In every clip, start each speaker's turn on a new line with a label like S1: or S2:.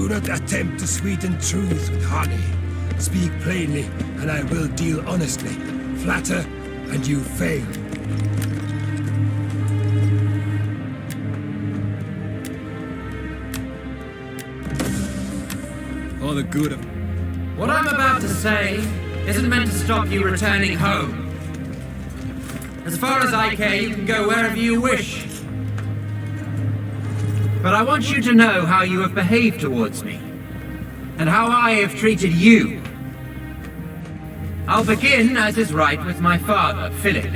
S1: Do not attempt to sweeten truth with honey. Speak plainly, and I will deal honestly. Flatter, and you fail.
S2: For the good of...
S3: What I'm about to say isn't meant to stop you returning home. As far as I care, you can go wherever you wish. But I want you to know how you have behaved towards me, and how I have treated you. I'll begin, as is right, with my father, Philip.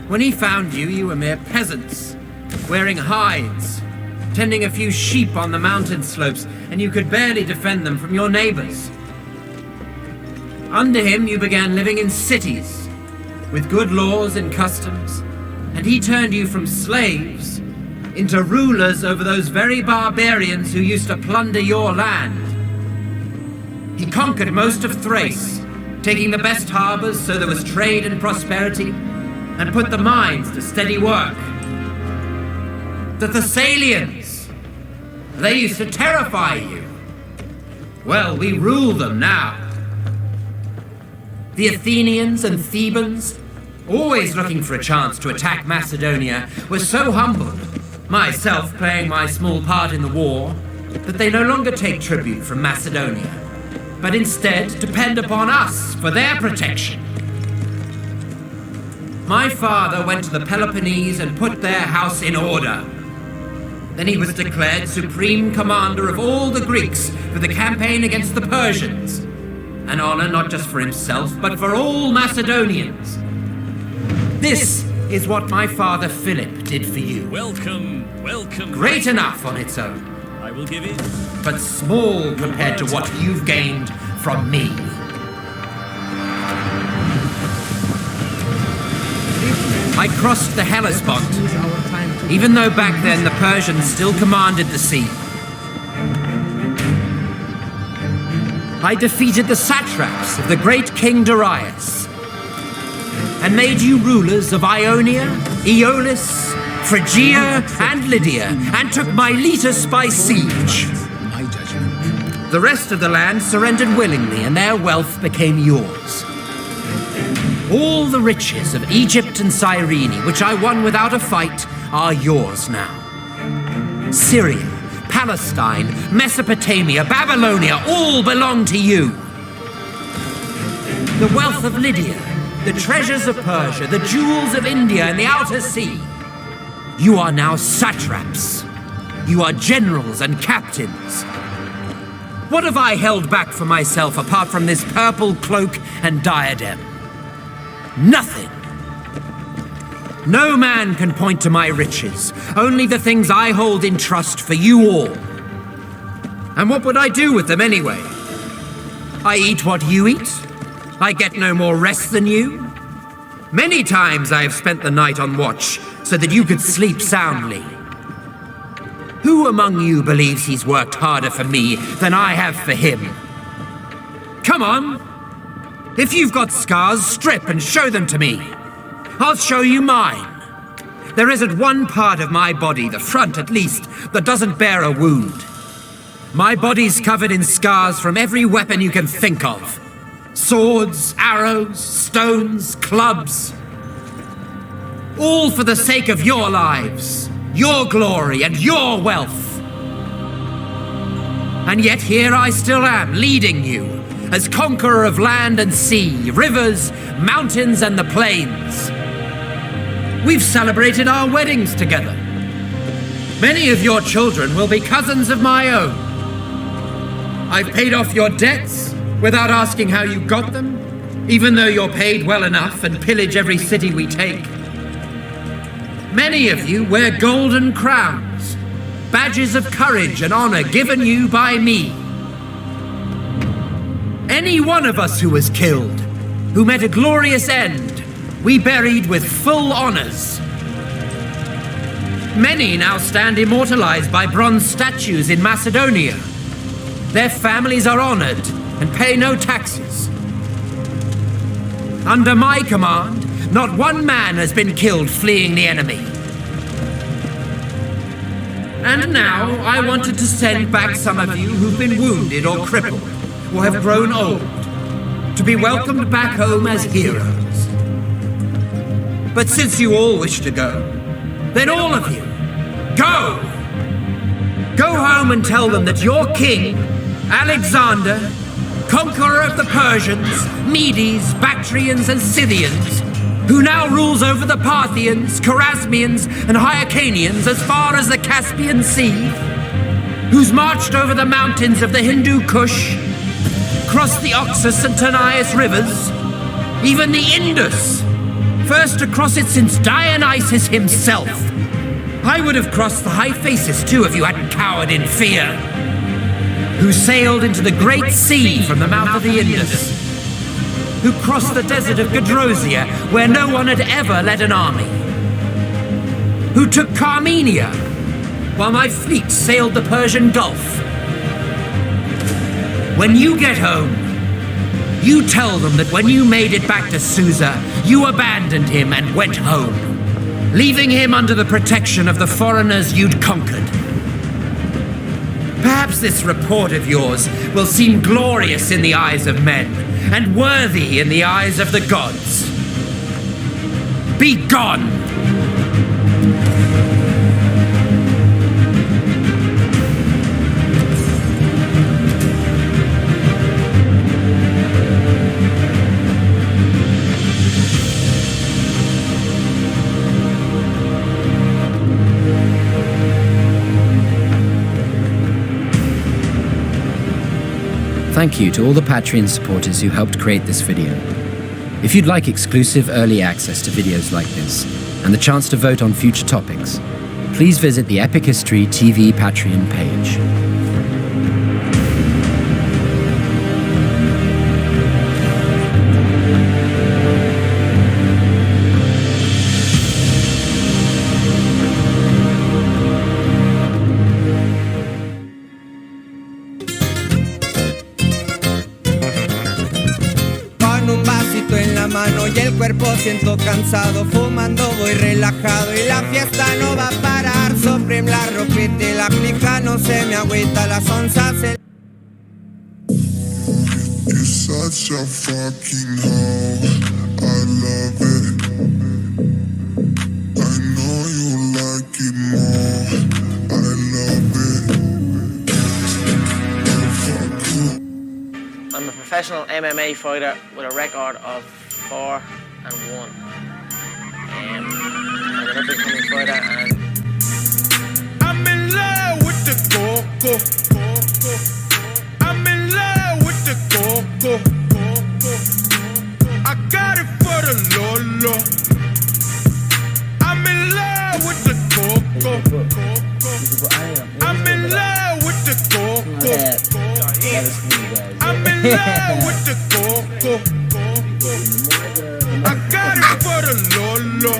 S3: When he found you, you were mere peasants, wearing hides, tending a few sheep on the mountain slopes, and you could barely defend them from your neighbors. Under him, you began living in cities, with good laws and customs, and he turned you from slaves into rulers over those very barbarians who used to plunder your land. He conquered most of Thrace, taking the best harbors so there was trade and prosperity, and put the mines to steady work. The Thessalians, they used to terrify you. Well, we rule them now. The Athenians and Thebans, always looking for a chance to attack Macedonia, were so humbled, myself playing my small part in the war, that they no longer take tribute from Macedonia, but instead depend upon us for their protection. My father went to the Peloponnese and put their house in order. Then he was declared supreme commander of all the Greeks for the campaign against the Persians, an honor not just for himself, but for all Macedonians. This is what my father Philip did for you.
S2: Welcome, welcome.
S3: Great enough on its own,
S2: I will give it.
S3: but small compared to what you've gained from me. I crossed the Hellespont, even though back then the Persians still commanded the sea. I defeated the satraps of the great King Darius, and made you rulers of Ionia, Aeolis, Phrygia, and Lydia, and took Miletus by siege.
S1: My judgment.
S3: The rest of the land surrendered willingly, and their wealth became yours. All the riches of Egypt and Cyrene, which I won without a fight, are yours now. Syria, Palestine, Mesopotamia, Babylonia, all belong to you. The wealth of Lydia, the treasures of Persia, the jewels of India and the outer sea. You are now satraps. You are generals and captains. What have I held back for myself apart from this purple cloak and diadem? Nothing. No man can point to my riches, only the things I hold in trust for you all. And what would I do with them anyway? I eat what you eat. I get no more rest than you. Many times I have spent the night on watch so that you could sleep soundly. Who among you believes he's worked harder for me than I have for him? Come on. If you've got scars, strip and show them to me. I'll show you mine. There isn't one part of my body, the front at least, that doesn't bear a wound. My body's covered in scars from every weapon you can think of. Swords, arrows, stones, clubs. All for the sake of your lives, your glory, and your wealth. And yet here I still am, leading you, as conqueror of land and sea, rivers, mountains, and the plains. We've celebrated our weddings together. Many of your children will be cousins of my own. I've paid off your debts without asking how you got them, even though you're paid well enough and pillage every city we take. Many of you wear golden crowns, badges of courage and honor given you by me. Any one of us who was killed, who met a glorious end, we buried with full honors. Many now stand immortalized by bronze statues in Macedonia. Their families are honored and pay no taxes. Under my command, not one man has been killed fleeing the enemy. And now I wanted to send back some of you who've been wounded or crippled, or have grown old, to be welcomed back home as heroes. But since you all wish to go, then all of you, go! Go home and tell them that your king, Alexander, conqueror of the Persians, Medes, Bactrians, and Scythians, who now rules over the Parthians, Chorasmians, and Hyrcanians as far as the Caspian Sea, who's marched over the mountains of the Hindu Kush, crossed the Oxus and Tanais rivers, even the Indus, first to cross it since Dionysus himself. I would have crossed the Hyphasis too if you hadn't cowered in fear. Who sailed into the Great Sea from the mouth of the Indus. Who crossed the desert of Gedrosia, where no one had ever led an army. Who took Carmenia, while my fleet sailed the Persian Gulf. When you get home, you tell them that when you made it back to Susa, you abandoned him and went home, leaving him under the protection of the foreigners you'd conquered. Perhaps this report of yours will seem glorious in the eyes of men, and worthy in the eyes of the gods. Be gone!
S4: Thank you to all the Patreon supporters who helped create this video. If you'd like exclusive early access to videos like this, and the chance to vote on future topics, please visit the Epic History TV Patreon page.
S5: Y el cuerpo siento cansado, fumando voy relajado y la fiesta no va a parar. Supreme la ropita y la clica no se me agüita, las onzas se...
S6: You're such a fucking hoe, I love it. I know you like it more, I love it. Fuck you.
S7: I'm a professional MMA fighter with a record of 4-1. I'm an up-and-coming fighter, and
S8: I'm in love with the coco. I'm in love with the coco. I got it for the Lolo. I'm in love with the coco. I'm in love with the coco. I'm in love with the coco. I got it for the Lolo.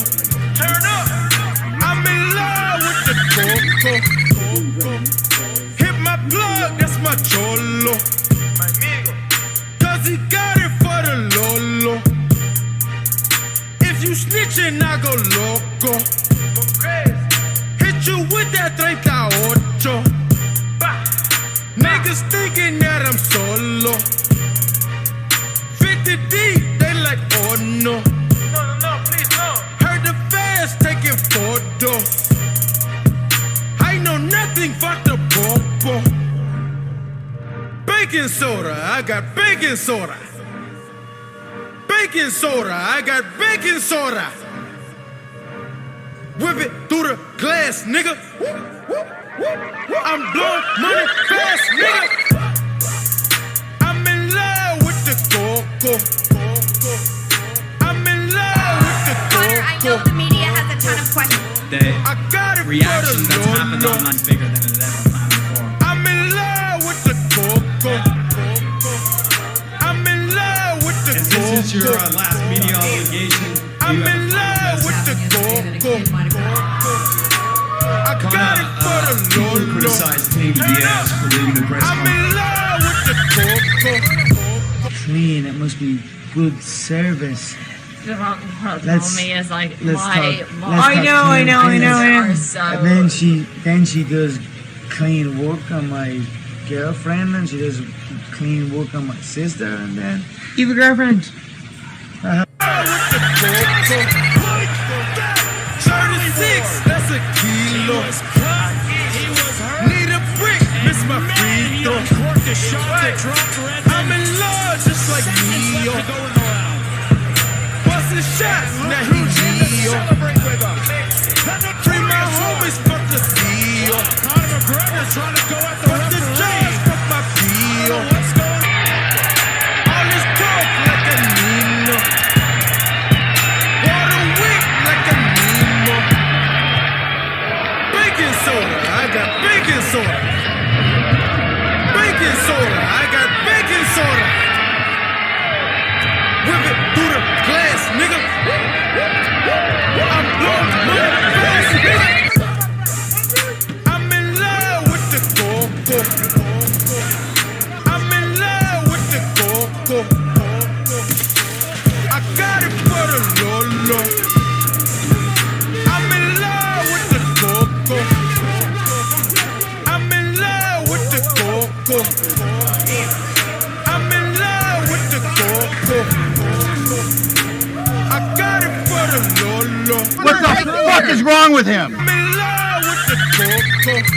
S8: Turn up. I'm in love with the coco. Hit my plug, that's my cholo. Cause he got it for the Lolo. If you snitching, I go loco. Hit you with that 38. Niggas thinking that I'm solo. 50 deep, they like, oh no. No, please no. Heard the fans taking photos. I know nothing but the popo. Baking soda, I got baking soda. Baking soda, I got baking soda. Whip it through the glass, nigga. I'm blowing money fast, nigga. I'm in love with the coco. I'm in love with the
S9: Connor, I know
S8: coco.
S9: the media has a ton of questions.
S2: The
S8: I got it
S2: reaction
S8: for the
S2: that's happened
S8: Lolo.
S2: online is bigger than it ever planned before.
S8: I'm in love with the coco. I'm in love with the
S2: If
S8: coco.
S2: this is your last media obligation,
S8: I'm
S2: you have
S8: in love with the coco. I got it for the
S2: people
S8: Lolo.
S2: criticize King Diaz for leaving the press
S8: I'm in love with the coco.
S10: Clean, it must be good service. Let's-
S9: me is like
S10: let's
S9: my
S10: talk-
S9: mom.
S10: let's talk
S9: Are so
S10: And then she does clean work on my girlfriend, and she does clean work on my sister, and then
S9: you have a girlfriend.
S8: 36, that's a kilo. Need a brick, miss my free throw. I'm in love, just like Neo. Busting shots, now he Neo. Free my homies, fuck the deal. Fuck the drugs, fuck my peel. All this talk like a Nino. Water whip like a Nemo. Baking soda, I got baking soda. Baking soda, I got baking soda. Whip it through the glass, nigga. I'm blowing my face, nigga. I'm in love with the coco. I'm in love with the coco. I got it for the Lolo. I'm in love with the coco. I'm in love with the coco. I'm in love with the coco. I got it for the Lolo.
S11: What the fuck is wrong with him?
S8: I'm in love with the coco.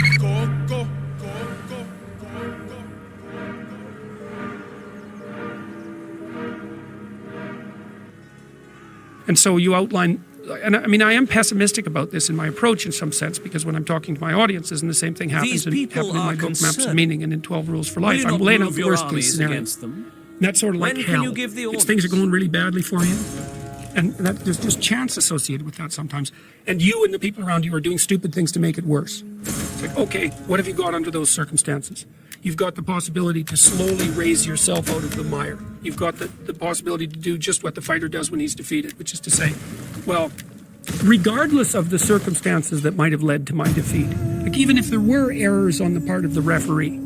S12: And so you outline, and I mean, I am pessimistic about this in my approach in some sense, because when I'm talking to my audiences, and the same thing happens happened in my book Maps of Meaning and in 12 Rules for Life, I'm laying out the worst case scenario. And that's sort of like hell. It's things are going really badly for you. And that, there's just chance associated with that sometimes. And you and the people around you are doing stupid things to make it worse. It's like, okay, what have you got under those circumstances? You've got the possibility to slowly raise yourself out of the mire. You've got the possibility to do just what the fighter does when he's defeated, which is to say, well, regardless of the circumstances that might have led to my defeat, like even if there were errors on the part of the referee,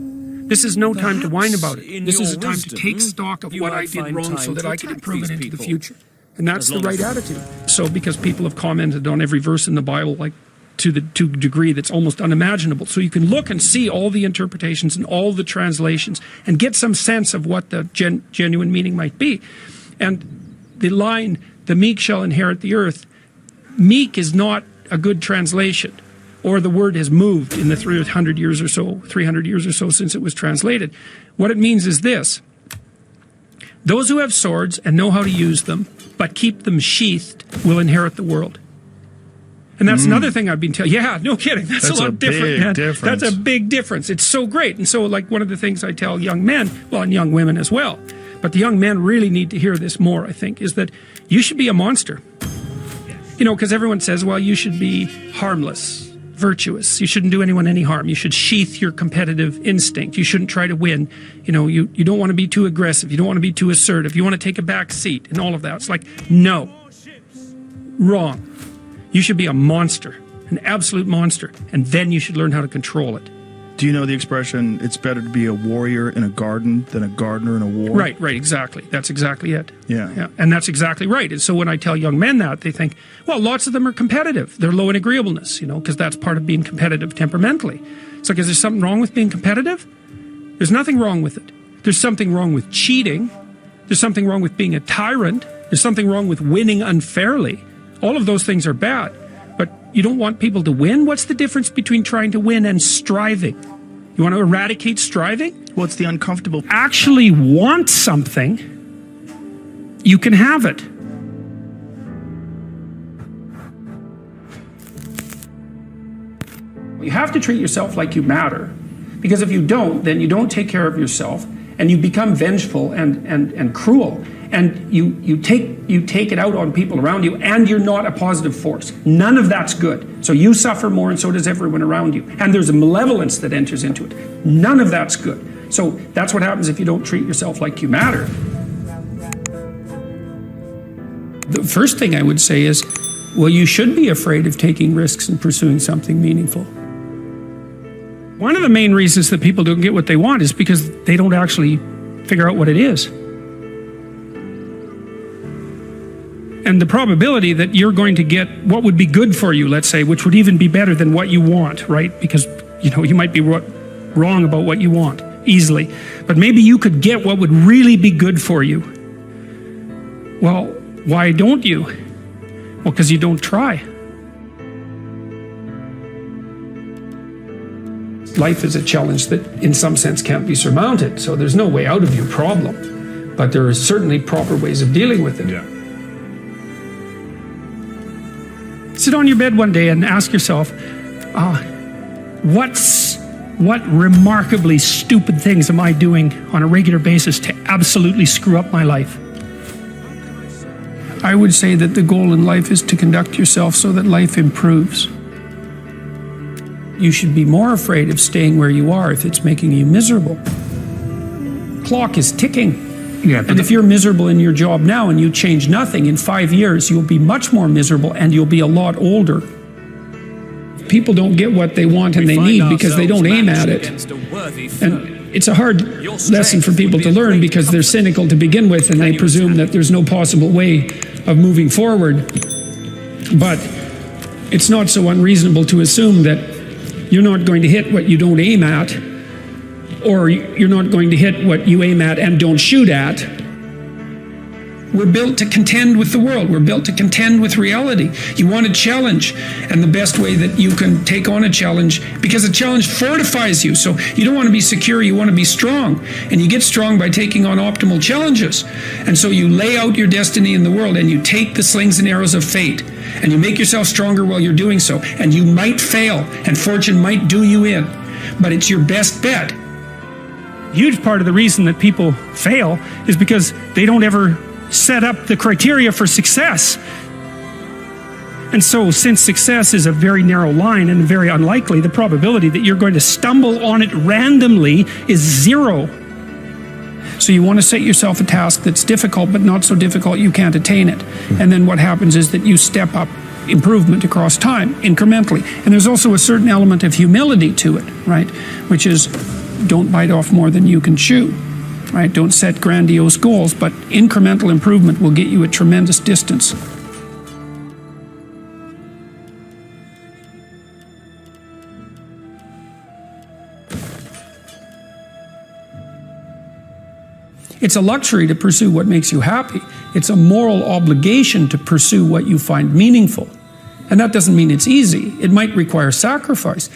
S12: this is no time to whine about it. This is a time to take stock of what I did wrong so that I can improve it into the future. And that's the right attitude. So because people have commented on every verse in the Bible, like to a degree that's almost unimaginable. So you can look and see all the interpretations and all the translations and get some sense of what the genuine meaning might be. And the line, the meek shall inherit the earth, meek is not a good translation, or the word has moved in the 300 years or so since it was translated. What it means is this: those who have swords and know how to use them, but keep them sheathed, will inherit the world. And that's another thing I've been telling. Yeah, no kidding. That's a lot different, man. That's a big difference. It's so great. And so, like, one of the things I tell young men, well, and young women as well, but the young men really need to hear this more, I think, is that you should be a monster. You know, because everyone says, well, you should be harmless, virtuous. You shouldn't do anyone any harm. You should sheath your competitive instinct. You shouldn't try to win. You know, you don't want to be too aggressive. You don't want to be too assertive. You want to take a back seat and all of that. It's like, no. Wrong. You should be a monster, an absolute monster, and then you should learn how to control it.
S11: Do you know the expression, it's better to be a warrior in a garden than a gardener in a war?
S12: Right, exactly. That's exactly it.
S11: Yeah.
S12: And that's exactly right. And so when I tell young men that, they think, well, lots of them are competitive. They're low in agreeableness, you know, because that's part of being competitive temperamentally. It's like, is there something wrong with being competitive? There's nothing wrong with it. There's something wrong with cheating. There's something wrong with being a tyrant. There's something wrong with winning unfairly. All of those things are bad, but you don't want people to win? What's the difference between trying to win and striving? You want to eradicate striving?
S11: What's the uncomfortable?
S12: Actually want something, you can have it. You have to treat yourself like you matter, because if you don't, then you don't take care of yourself, and you become vengeful and cruel. And you take it out on people around you, and you're not a positive force. None of that's good. So you suffer more, and so does everyone around you. And there's a malevolence that enters into it. None of that's good. So that's what happens if you don't treat yourself like you matter. The first thing I would say is, well, you should be afraid of taking risks and pursuing something meaningful. One of the main reasons that people don't get what they want is because they don't actually figure out what it is. And the probability that you're going to get what would be good for you, let's say, which would even be better than what you want, right? Because, you might be wrong about what you want easily. But maybe you could get what would really be good for you. Well, why don't you? Well, because you don't try. Life is a challenge that, in some sense, can't be surmounted. So there's no way out of your problem. But there are certainly proper ways of dealing with it.
S11: Yeah.
S12: Sit on your bed one day and ask yourself, what remarkably stupid things am I doing on a regular basis to absolutely screw up my life? I would say that the goal in life is to conduct yourself so that life improves. You should be more afraid of staying where you are if it's making you miserable. Clock is ticking.
S11: Yeah,
S12: and if you're miserable in your job now and you change nothing, in 5 years you'll be much more miserable and you'll be a lot older. People don't get what they want and they need because they don't aim at it. And it's a hard lesson for people to learn because they're cynical to begin with and they presume that there's no possible way of moving forward. But it's not so unreasonable to assume that you're not going to hit what you don't aim at, or you're not going to hit what you aim at and don't shoot at. We're built to contend with the world. We're built to contend with reality. You want a challenge, and the best way that you can take on a challenge, because a challenge fortifies you. So you don't want to be secure, you want to be strong. And you get strong by taking on optimal challenges. And so you lay out your destiny in the world, and you take the slings and arrows of fate, and you make yourself stronger while you're doing so. And you might fail, and fortune might do you in, but it's your best bet. Huge part of the reason that people fail is because they don't ever set up the criteria for success. And so, since success is a very narrow line and very unlikely, the probability that you're going to stumble on it randomly is zero. So you want to set yourself a task that's difficult, but not so difficult you can't attain it. And then what happens is that you step up improvement across time, incrementally. And there's also a certain element of humility to it, right? Which is, don't bite off more than you can chew, right? Don't set grandiose goals, but incremental improvement will get you a tremendous distance. It's a luxury to pursue what makes you happy. It's a moral obligation to pursue what you find meaningful. And that doesn't mean it's easy. It might require sacrifice.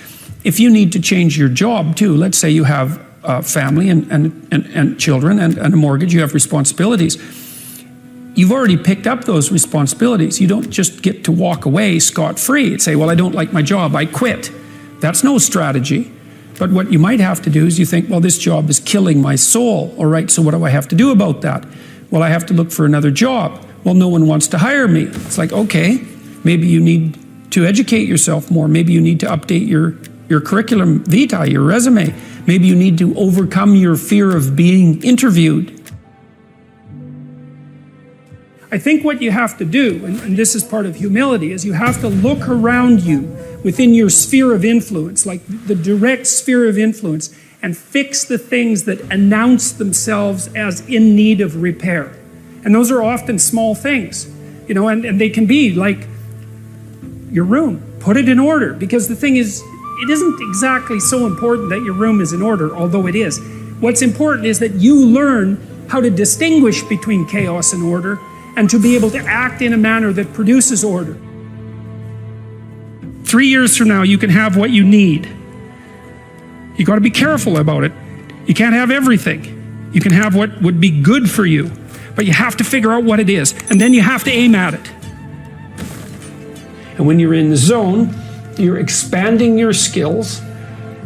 S12: If you need to change your job too, let's say you have a family and children and a mortgage, you have responsibilities. You've already picked up those responsibilities. You don't just get to walk away scot-free and say, well, I don't like my job, I quit. That's no strategy. But what you might have to do is you think, well, this job is killing my soul. All right, so what do I have to do about that? Well, I have to look for another job. Well, no one wants to hire me. It's like, okay, maybe you need to educate yourself more. Maybe you need to update your curriculum vitae, your resume. Maybe you need to overcome your fear of being interviewed. I think what you have to do, and this is part of humility, is you have to look around you within your sphere of influence, like the direct sphere of influence, and fix the things that announce themselves as in need of repair. And those are often small things, and they can be like your room. Put it in order, because the thing is, it isn't exactly so important that your room is in order, although it is. What's important is that you learn how to distinguish between chaos and order, and to be able to act in a manner that produces order. 3 years from now, you can have what you need. You got to be careful about it. You can't have everything. You can have what would be good for you, but you have to figure out what it is, and then you have to aim at it. And when you're in the zone, you're expanding your skills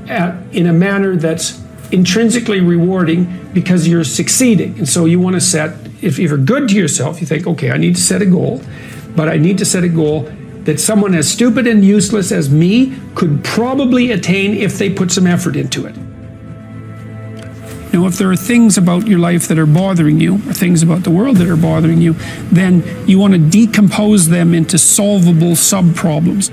S12: in a manner that's intrinsically rewarding because you're succeeding. And so you want to set, if you're good to yourself, you think, okay, I need to set a goal, but I need to set a goal that someone as stupid and useless as me could probably attain if they put some effort into it. Now, if there are things about your life that are bothering you, or things about the world that are bothering you, then you want to decompose them into solvable sub-problems.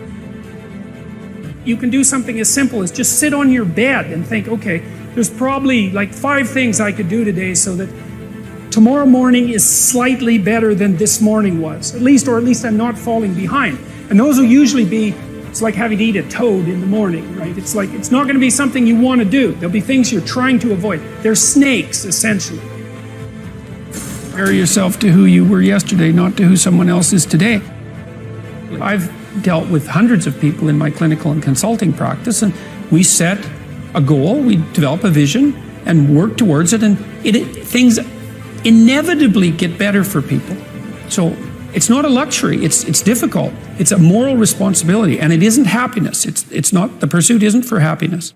S12: You can do something as simple as just sit on your bed and think, okay, there's probably like 5 things I could do today so that tomorrow morning is slightly better than this morning was, at least I'm not falling behind. And those will usually be, it's like having to eat a toad in the morning, right? It's like, it's not going to be something you want to do. There'll be things you're trying to avoid. They're snakes, essentially. Compare yourself to who you were yesterday, not to who someone else is today. I've dealt with hundreds of people in my clinical and consulting practice, and we set a goal, we develop a vision, and work towards it, and things inevitably get better for people. So it's not a luxury, it's difficult. It's a moral responsibility, and it isn't happiness. It's not, the pursuit isn't for happiness.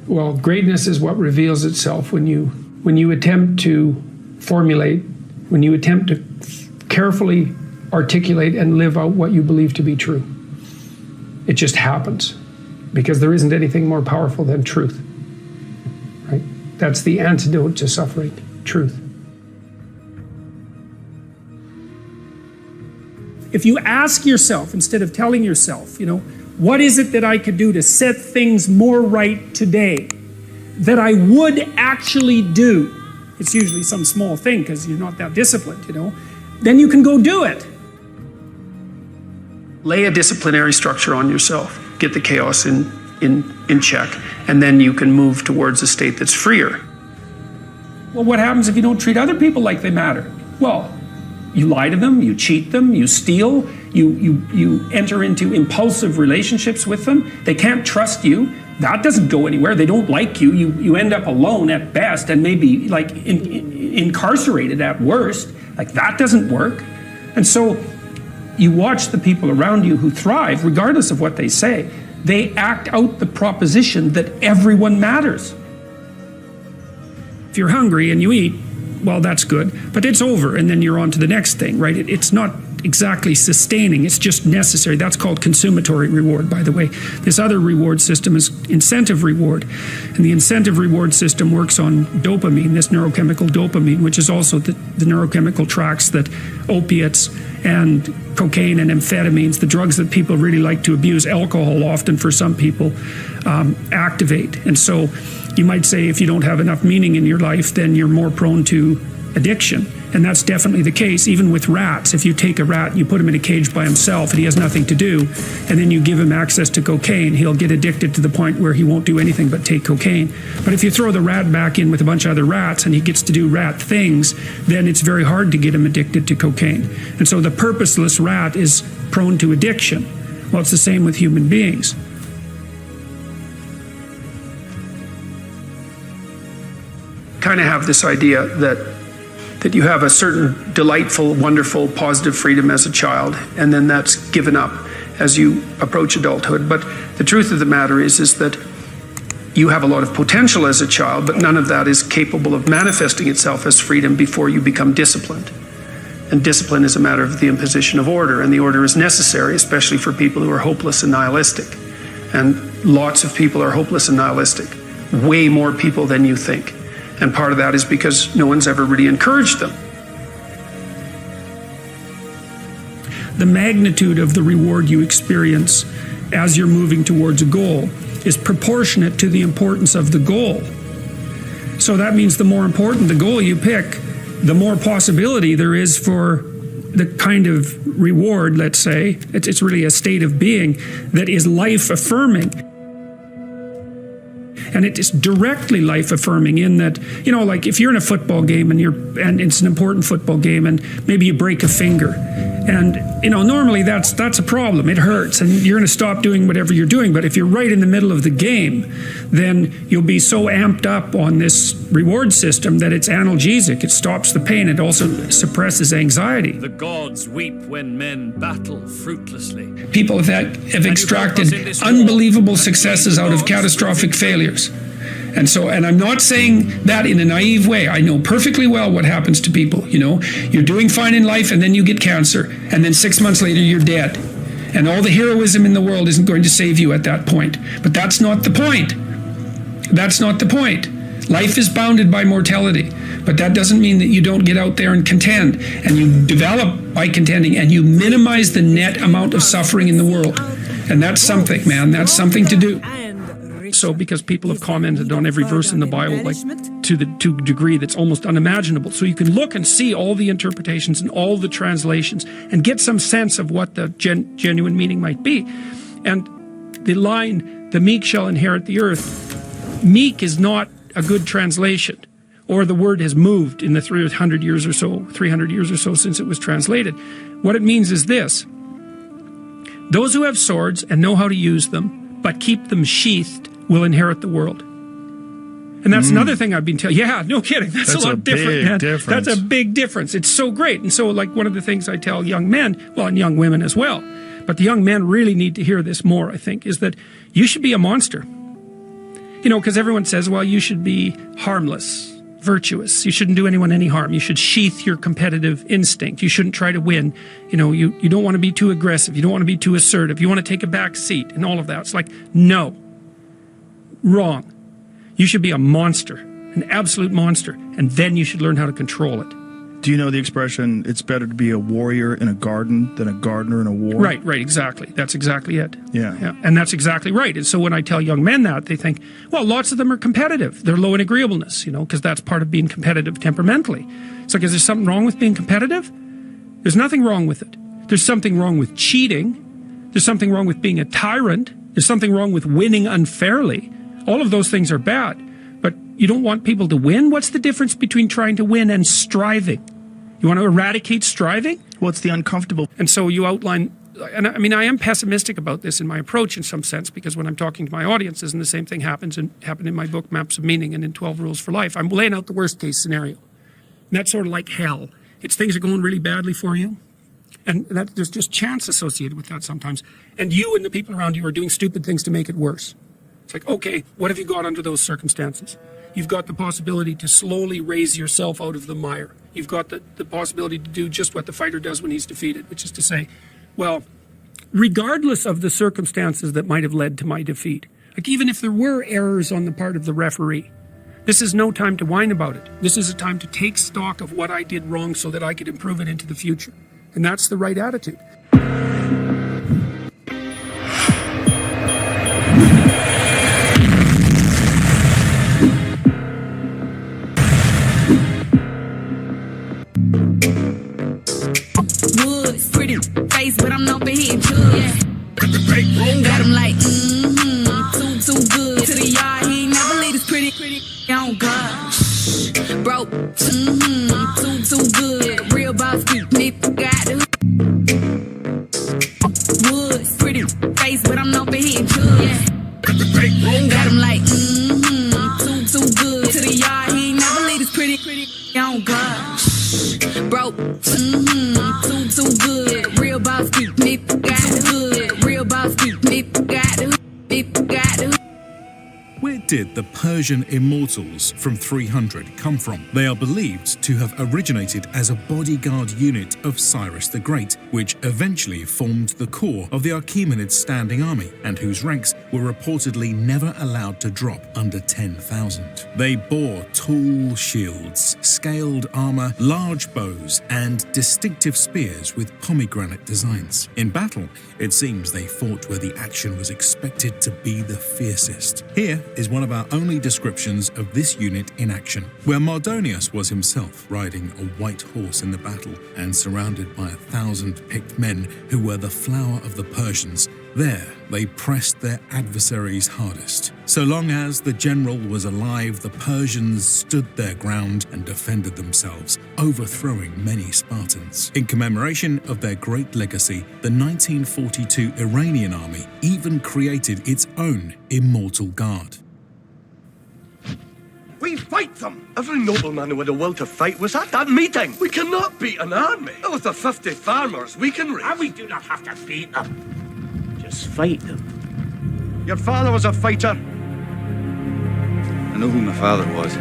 S12: Well, greatness is what reveals itself when you attempt to formulate, when you attempt to carefully articulate and live out what you believe to be true. It just happens, because there isn't anything more powerful than truth, right? That's the antidote to suffering, truth. If you ask yourself, instead of telling yourself, what is it that I could do to set things more right today that I would actually do? It's usually some small thing because you're not that disciplined, Then you can go do it. Lay a disciplinary structure on yourself. Get the chaos in check, and then you can move towards a state that's freer. Well, what happens if you don't treat other people like they matter? Well, you lie to them, you cheat them, you steal, you enter into impulsive relationships with them. They can't trust you. That doesn't go anywhere. They don't like you. You end up alone at best, and maybe like incarcerated at worst. Like, that doesn't work. And so you watch the people around you who thrive, regardless of what they say. They act out the proposition that everyone matters. If you're hungry and you eat, well, that's good, but it's over, and then you're on to the next thing, right? It's not exactly sustaining, it's just necessary. That's called consummatory reward, by the way. This other reward system is incentive reward, and the incentive reward system works on dopamine, this neurochemical dopamine, which is also the neurochemical tracks that opiates and cocaine and amphetamines, the drugs that people really like to abuse, alcohol often for some people, activate. And so you might say if you don't have enough meaning in your life, then you're more prone to addiction. And that's definitely the case, even with rats. If you take a rat and you put him in a cage by himself and he has nothing to do, and then you give him access to cocaine, he'll get addicted to the point where he won't do anything but take cocaine. But if you throw the rat back in with a bunch of other rats and he gets to do rat things, then it's very hard to get him addicted to cocaine. And so the purposeless rat is prone to addiction. Well, it's the same with human beings. Kind of have this idea that you have a certain delightful, wonderful, positive freedom as a child, and then that's given up as you approach adulthood. But the truth of the matter is that you have a lot of potential as a child, but none of that is capable of manifesting itself as freedom before you become disciplined. And discipline is a matter of the imposition of order, and the order is necessary, especially for people who are hopeless and nihilistic. And lots of people are hopeless and nihilistic, way more people than you think. And part of that is because no one's ever really encouraged them. The magnitude of the reward you experience as you're moving towards a goal is proportionate to the importance of the goal. So that means the more important the goal you pick, the more possibility there is for the kind of reward, let's say, it's really a state of being that is life-affirming. And it is directly life-affirming in that, like if you're in a football game and it's an important football game and maybe you break a finger, and normally that's a problem. It hurts, and you're going to stop doing whatever you're doing. But if you're right in the middle of the game, then you'll be so amped up on this reward system that it's analgesic. It stops the pain. It also suppresses anxiety.
S13: The gods weep when men battle fruitlessly.
S12: People have extracted unbelievable successes out of catastrophic failures. And I'm not saying that in a naive way. I know perfectly well what happens to people. You're doing fine in life and then you get cancer, and then 6 months later you're dead. And all the heroism in the world isn't going to save you at that point. But that's not the point. That's not the point. Life is bounded by mortality, but that doesn't mean that you don't get out there and contend, and you develop by contending, and you minimize the net amount of suffering in the world. And that's something, man. That's something to do. so because people have commented on every verse in the Bible, like to a degree that's almost unimaginable. So you can look and see all the interpretations and all the translations and get some sense of what the genuine meaning might be. And the line, "the meek shall inherit the earth," meek is not a good translation, or the word has moved in the 300 years or so since it was translated. What it means is this: those who have swords and know how to use them, but keep them sheathed, will inherit the world. And that's another thing I've been telling. Yeah, no kidding. That's a lot different, man. That's a big difference. It's so great. And so, like, one of the things I tell young men, well, and young women as well, but the young men really need to hear this more, I think, is that you should be a monster. You know, because everyone says, well, you should be harmless, virtuous. You shouldn't do anyone any harm. You should sheath your competitive instinct. You shouldn't try to win. You know, you don't want to be too aggressive. You don't want to be too assertive. You want to take a back seat and all of that. It's like, no. Wrong. You should be a monster, an absolute monster, and then you should learn how to control it.
S11: Do you know the expression, it's better to be a warrior in a garden than a gardener in a war?
S12: Right, exactly. That's exactly it.
S11: Yeah.
S12: And that's exactly right. And so when I tell young men that, they think, well, lots of them are competitive. They're low in agreeableness, you know, because that's part of being competitive temperamentally. It's like, is there something wrong with being competitive? There's nothing wrong with it. There's something wrong with cheating. There's something wrong with being a tyrant. There's something wrong with winning unfairly. All of those things are bad. But you don't want people to win? What's the difference between trying to win and striving? You want to eradicate striving?
S11: Well, it's the uncomfortable.
S12: And so you outline, and I mean, I am pessimistic about this in my approach in some sense, because when I'm talking to my audiences, and the same thing happened in my book, Maps of Meaning, and in 12 Rules for Life, I'm laying out the worst case scenario. And that's sort of like hell. It's things are going really badly for you. And that there's just chance associated with that sometimes. And you and the people around you are doing stupid things to make it worse. It's like, okay, what have you got under those circumstances? You've got the possibility to slowly raise yourself out of the mire. You've got the possibility to do just what the fighter does when he's defeated, which is to say, well, regardless of the circumstances that might have led to my defeat, like even if there were errors on the part of the referee, this is no time to whine about it. This is a time to take stock of what I did wrong so that I could improve it into the future. And that's the right attitude.
S14: Woods, pretty face, but I'm known for hitting chugs. Got him like, too good. To the yard, he ain't never leave his pretty. Oh God, broke, too good. Real boss, keep me got the woods, pretty face, but I'm known for hitting chugs. Got him like, too good. To the yard, he ain't never leave his pretty. Oh God, broke, too good. Real boss, keep me got the hood. Real boss, keep me got the hood.
S15: Where did the Persian immortals from 300 come from? They are believed to have originated as a bodyguard unit of Cyrus the Great, which eventually formed the core of the Achaemenid standing army, and whose ranks were reportedly never allowed to drop under 10,000. They bore tall shields, scaled armor, large bows, and distinctive spears with pomegranate designs. In battle, it seems they fought where the action was expected to be the fiercest. Here is one of our only descriptions of this unit in action, where Mardonius was himself riding a white horse in the battle and surrounded by 1,000 picked men who were the flower of the Persians. There, they pressed their adversaries hardest. So long as the general was alive, the Persians stood their ground and defended themselves, overthrowing many Spartans. In commemoration of their great legacy, the 1942 Iranian army even created its own immortal guard.
S16: We fight them! Every nobleman who had a will to fight was at that meeting! We cannot beat an army! With the 50 farmers we can raise!
S17: And we do not have to beat them. Just fight them.
S16: Your father was a fighter!
S18: I know who my father was.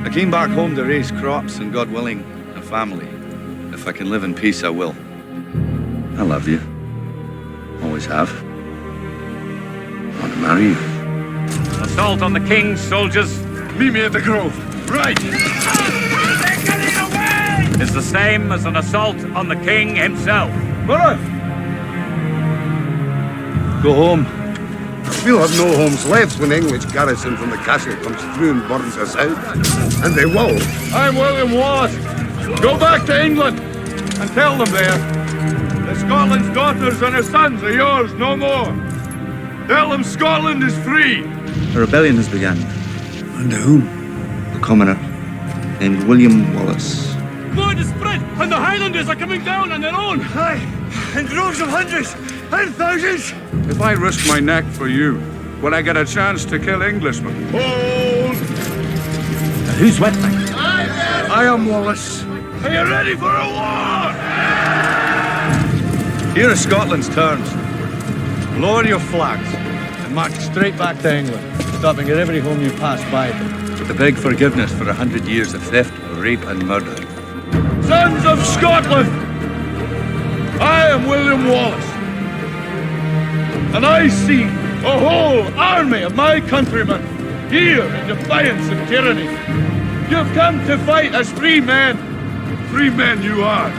S18: I came back home to raise crops and, God willing, a family. If I can live in peace, I will. I love you. Always have. I want to marry you.
S17: Assault on the king's soldiers.
S16: Meet me at the grove. Right!
S17: They're getting away! Is the same as an assault on the king himself.
S16: Move!
S18: Go home.
S19: We'll have no homes left when the English garrison from the castle comes through and burns us out. And they will.
S16: I'm William Wallace. Go back to England and tell them there that Scotland's daughters and her sons are yours no more. Tell them Scotland is free.
S18: A rebellion has begun.
S19: Under whom?
S18: A commoner named William Wallace.
S16: Blood is spread, and the Highlanders are coming down on their own.
S19: Aye, in droves of hundreds and thousands.
S16: If I risk my neck for you, will I get a chance to kill Englishmen? Hold!
S3: Who's with me?
S16: I am Wallace. Are you ready for a war?
S18: Here are Scotland's terms. Lower your flags and march straight back to England, stopping at every home you pass by, to beg forgiveness for 100 years of theft, rape, and murder.
S16: Sons of Scotland! I am William Wallace. And I see a whole army of my countrymen here in defiance of tyranny. You've come to fight as free men. Free men you are.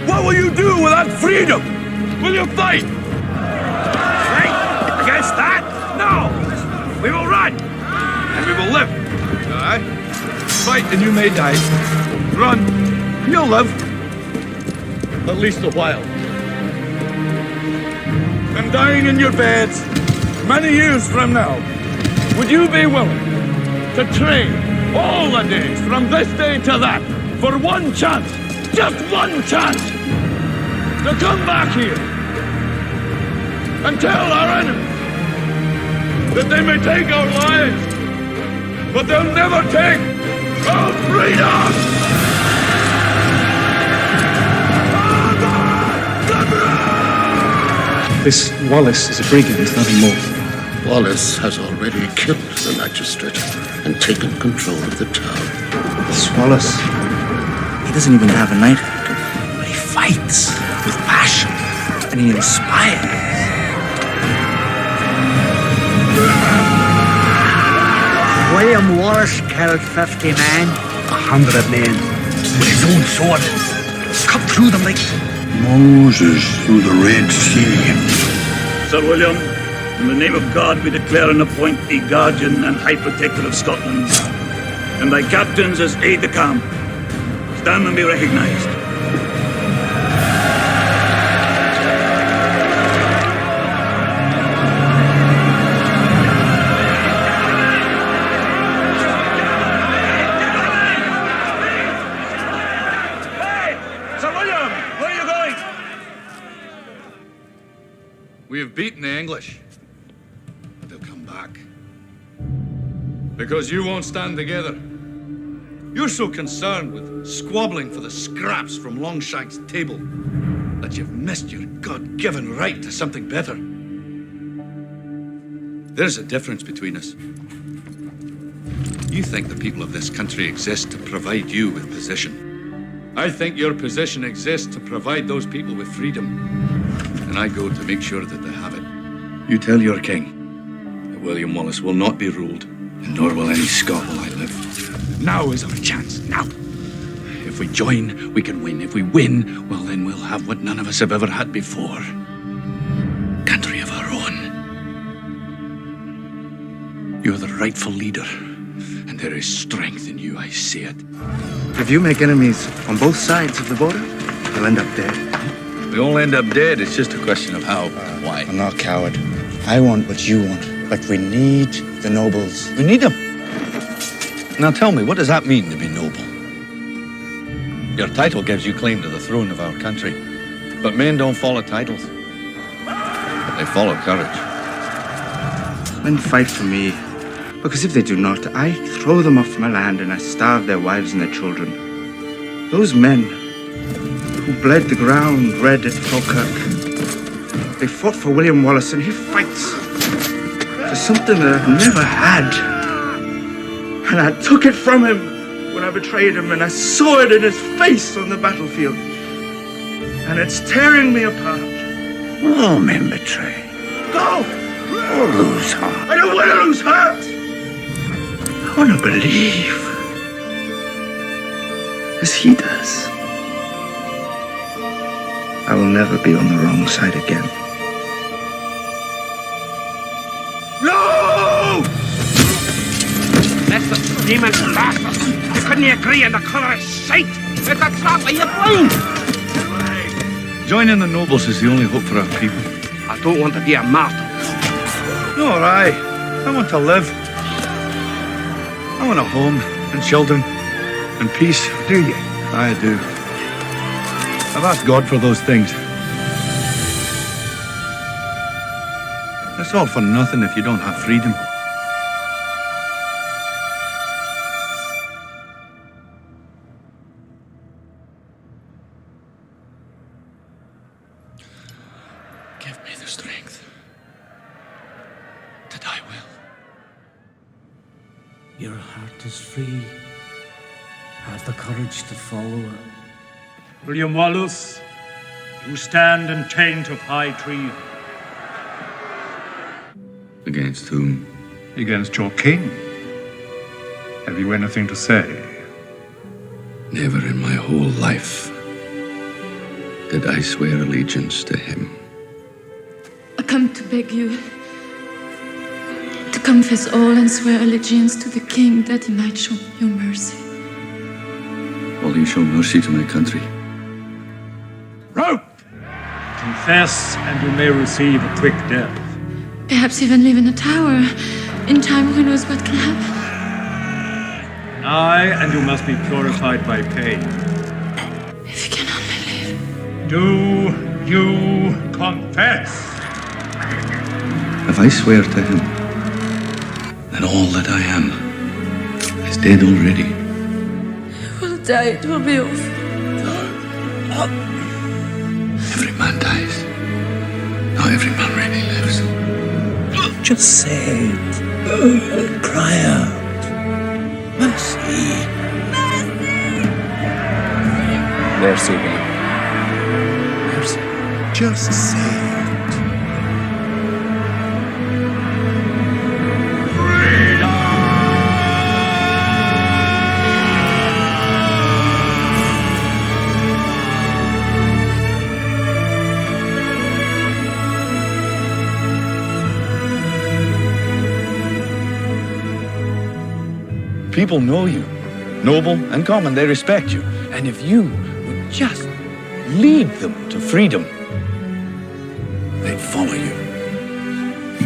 S16: What will you do with that freedom? Will you fight? Fight? Against that? No! We will run! And we will live. Aye? Fight and you may die. Run. You'll live. At least a while. And dying in your beds, many years from now, would you be willing to train all the days from this day to that for one chance, just one chance, to come back here and tell our enemies that they may take our lives, but they'll never take our freedom!
S11: This Wallace is a brigand, nothing more.
S20: Wallace has already killed the magistrate and taken control of the town.
S21: This Wallace, he doesn't even have a knighthood, but he fights with passion and he inspires.
S22: William Wallace killed 50 men.
S21: 100 men with his own sword. Cut through them like
S20: Moses through the Red Sea.
S17: Sir William, in the name of God, we declare and appoint thee guardian and high protector of Scotland, and thy captains as aide-de-camp. Stand and be recognised.
S18: We have beaten the English, but they'll come back. Because you won't stand together. You're so concerned with squabbling for the scraps from Longshank's table that you've missed your God-given right to something better. There's a difference between us. You think the people of this country exist to provide you with position. I think your position exists to provide those people with freedom. And I go to make sure that they have it. You tell your king that William Wallace will not be ruled, and nor will any Scot while I live. Now is our chance, now. If we join, we can win. If we win, well then we'll have what none of us have ever had before. Country of our own. You're the rightful leader, and there is strength in you, I see it.
S21: If you make enemies on both sides of the border, you'll end up dead.
S18: We all end up dead. It's just a question of how and why.
S21: I'm not a coward. I want what you want, but we need the nobles.
S18: We need them. Now tell me, what does that mean to be noble? Your title gives you claim to the throne of our country, but men don't follow titles. But they follow courage.
S21: Men fight for me, because if they do not, I throw them off my land and I starve their wives and their children. Those men who bled the ground red at Falkirk. They fought for William Wallace, and he fights for something that I've never had. And I took it from him when I betrayed him, and I saw it in his face on the battlefield. And it's tearing me apart.
S20: All men betray.
S21: Go!
S20: Or lose heart.
S21: I don't want to lose heart! I want to believe. As he does. I will never be on the wrong side again.
S1: demon bastards! You couldn't agree on the colour of shite! It's a trap, are you blind?
S18: Joining the nobles is the only hope for our people.
S1: I don't want to be a martyr.
S18: Nor I. I want to live. I want a home and children and peace.
S19: Do you?
S18: I do. I've asked God for those things. It's all for nothing if you don't have freedom.
S20: Give me the strength to die well.
S4: Your heart is free. Have the courage to follow it.
S23: William Wallace, you stand in taint of high treason.
S18: Against whom?
S23: Against your king. Have you anything to say?
S20: Never in my whole life did I swear allegiance to him.
S24: I come to beg you to confess all and swear allegiance to the king that he might show you mercy.
S18: Will you show mercy to my country?
S23: Rope! Confess and you may receive a quick death.
S24: Perhaps even live in a tower. In time, who knows what can happen?
S23: Aye, and you must be purified by pain.
S24: If you can only live.
S23: Do you confess?
S18: If I swear to him, then all that I am is dead already.
S24: We'll die, it will be over.
S20: Every man dies. Not every man really lives.
S4: Just say it. Cry out. Mercy.
S20: Mercy, man.
S4: Mercy. Just say it.
S18: People know you. Noble and common, they respect you. And if you would just lead them to freedom, they'd follow you.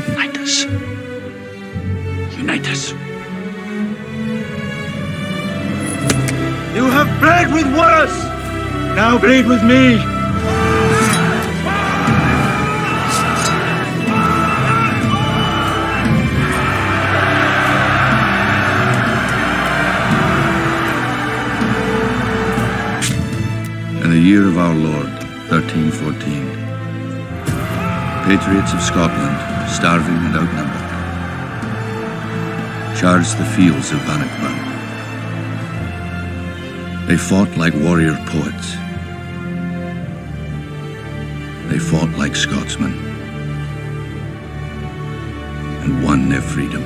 S20: Unite us. Unite us.
S23: You have bled with Wallace! Now bleed with me!
S18: In the year of our Lord, 1314, patriots of Scotland, starving and outnumbered, charged the fields of Bannockburn. They fought like warrior poets. They fought like Scotsmen and won their freedom.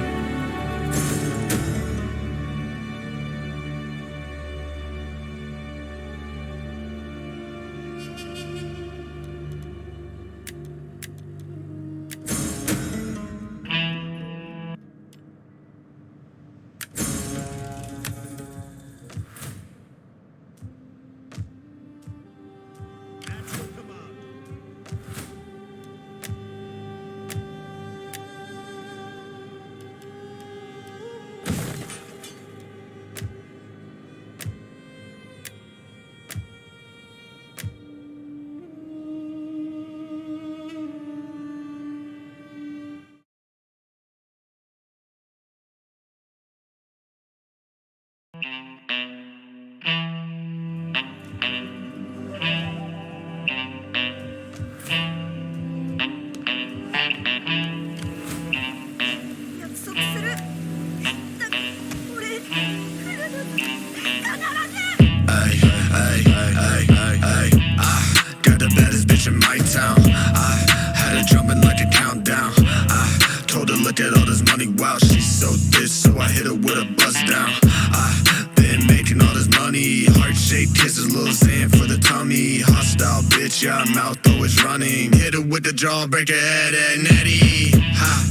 S25: Got the baddest bitch in my town. I had her jumping like a countdown. I told her look at all this money, wow, she's so thick, so I hit her with a bust down. I been making all this money, heart-shaped kisses, little sand for the tummy. Hostile bitch, yeah, mouth always running. Hit her with the jawbreaker head and Nettie. Ha,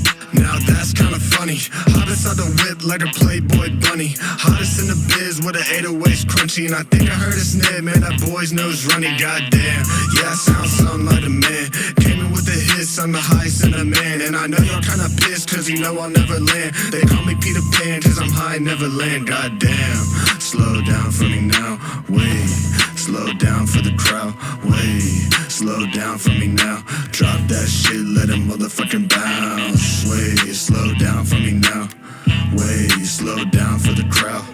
S25: now that's kinda funny. Hottest out the whip like a Playboy bunny. Hottest in the biz with an 808's crunchy. And I think I heard a snip, man, that boy's nose running. Goddamn, yeah, I sound something like a man. Came in with the hits, I'm the highest in the man. And I know y'all kinda pissed cause you know I'll never land. They call me Peter Pan cause I'm high, never land. Goddamn, slow down for me now, wait. Slow down for the crowd, wait. Slow down for me now. Drop that shit, let it motherfucking bounce. Wait, slow down for me now. Wait, slow down for the crowd.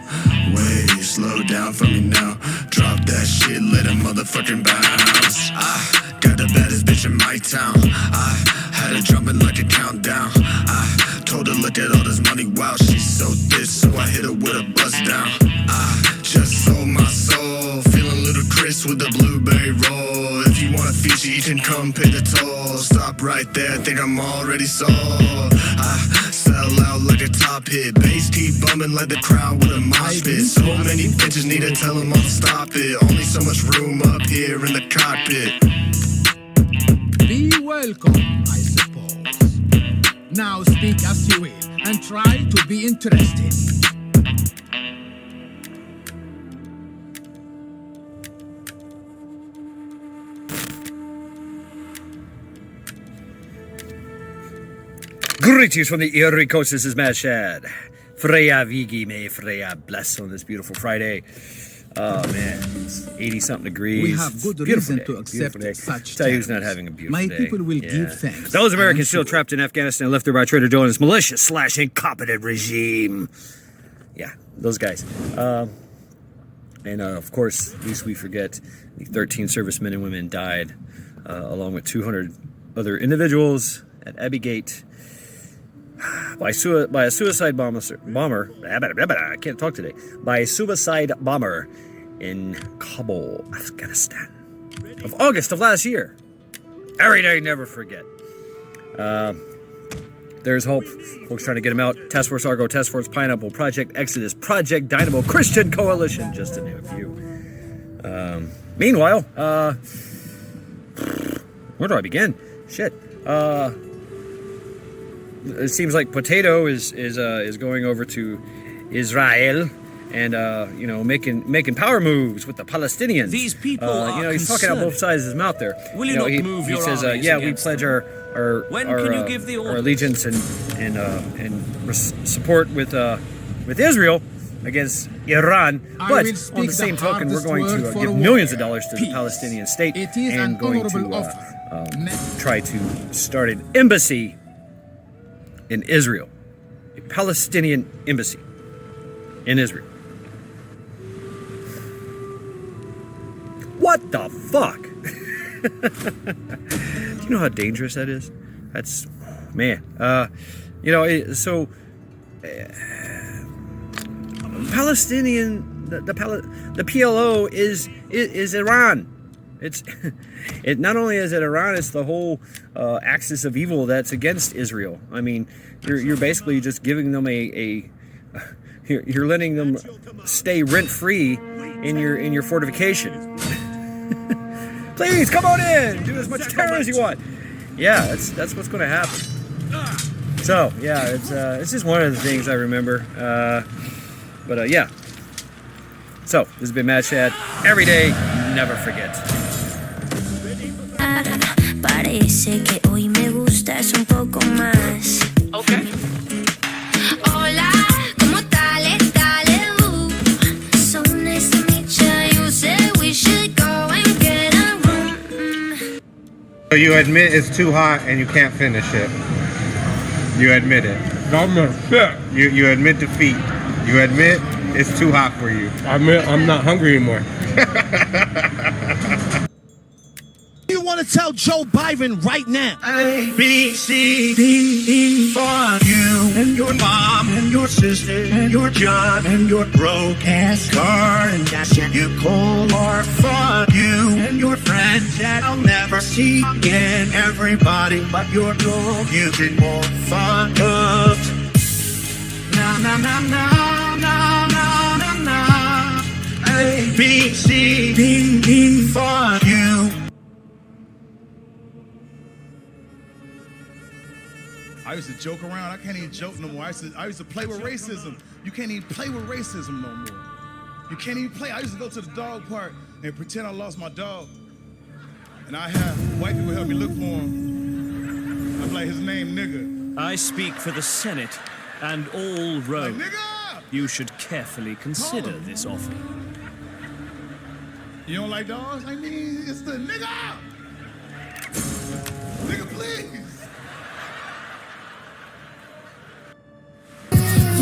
S25: Wait, slow down for me now. Drop that shit, let it motherfucking bounce. I got the baddest bitch in my town. I had her jumping like a countdown. I told her look at all this money, wow, she's so thick, so I hit her with a bust down. I just sold my soul, feeling ludicrous with the blueberry roll. If you want a feature, you can come pay the toll. Stop right there, think I'm already sold. I sell out like a top hit, bass keep bumming like the crowd with a mosh pit. So many bitches need to tell them I'll stop it. Only so much room up here in the cockpit.
S2: Be welcome, I suppose. Now speak as you will, and try to be interested.
S5: Greetings from the Erie Coast. This is Mad Shad. Freya Vigi, may Freya bless on this beautiful Friday. Oh man, it's 80-something degrees.
S2: We have good reason to accept such
S5: tell you who's not having a beautiful
S2: My
S5: day.
S2: people will give thanks.
S5: Those Americans still trapped in Afghanistan, left there by Trader Joe and his malicious / incompetent regime. Yeah, those guys. And of course, least we forget, the 13 servicemen and women died, along with 200 other individuals at Abbey Gate by a suicide bomber. I can't talk today. By a suicide bomber in Kabul, Afghanistan, of August of last year. Every day, never forget. There's hope. Folks trying to get him out. Task Force Argo, Task Force Pineapple, Project Exodus, Project Dynamo, Christian Coalition, just to name a few. Meanwhile, where do I begin? Shit. It seems like Potato is going over to Israel and making power moves with the Palestinians.
S6: These people are
S5: he's talking out both sides of his mouth there.
S6: Will you not move your
S5: says,
S6: armies
S5: yeah, we
S6: against
S5: pledge
S6: them? When can you give the
S5: our
S6: orders?
S5: allegiance and support with Israel against Iran, but on the same token, we're going to give millions of dollars to the Palestinian state and going to try to start an embassy in Israel, a Palestinian embassy in Israel. What the fuck? Do you know how dangerous that is? That's, man. Palestinian, the PLO is Iran. It not only is it Iran, it's the whole axis of evil that's against Israel. I mean, you're basically just giving them you're letting them stay rent free in your fortification. Please come on in, do as much terror as you want. Yeah, that's what's going to happen. So yeah, it's just one of the things I remember. Yeah. So this has been Mad Shad. Every day, never forget.
S7: Parece que hoy me gustas un poco más.
S6: Okay.
S7: Hola, ¿cómo tal? So nice to meet you. You said we should go and get a room.
S10: So you admit it's too hot and you can't finish it. You admit it.
S16: I'm not sick.
S10: You admit defeat. You admit it's too hot for you.
S16: I admit I'm not hungry anymore.
S26: You want to tell Joe Biden right now?
S8: A, B, C, D, E, for you and your mom and your sister and your job and your broke ass car and that shit you call or for you and your friends that I'll never see again. Everybody but your dog you can more fuck up. Na na na na na na na na. A, B, C, D, E, for you.
S11: I used to joke around. I can't even joke no more. I used to play with racism. You can't even play with racism no more. You can't even play. I used to go to the dog park and pretend I lost my dog. And I have white people help me look for him. I'm like, his name, nigga.
S6: I speak for the Senate and all Rome.
S11: Like, nigga!
S6: You should carefully consider this offer.
S11: You don't like dogs? I mean, it's the nigga! Nigga, please!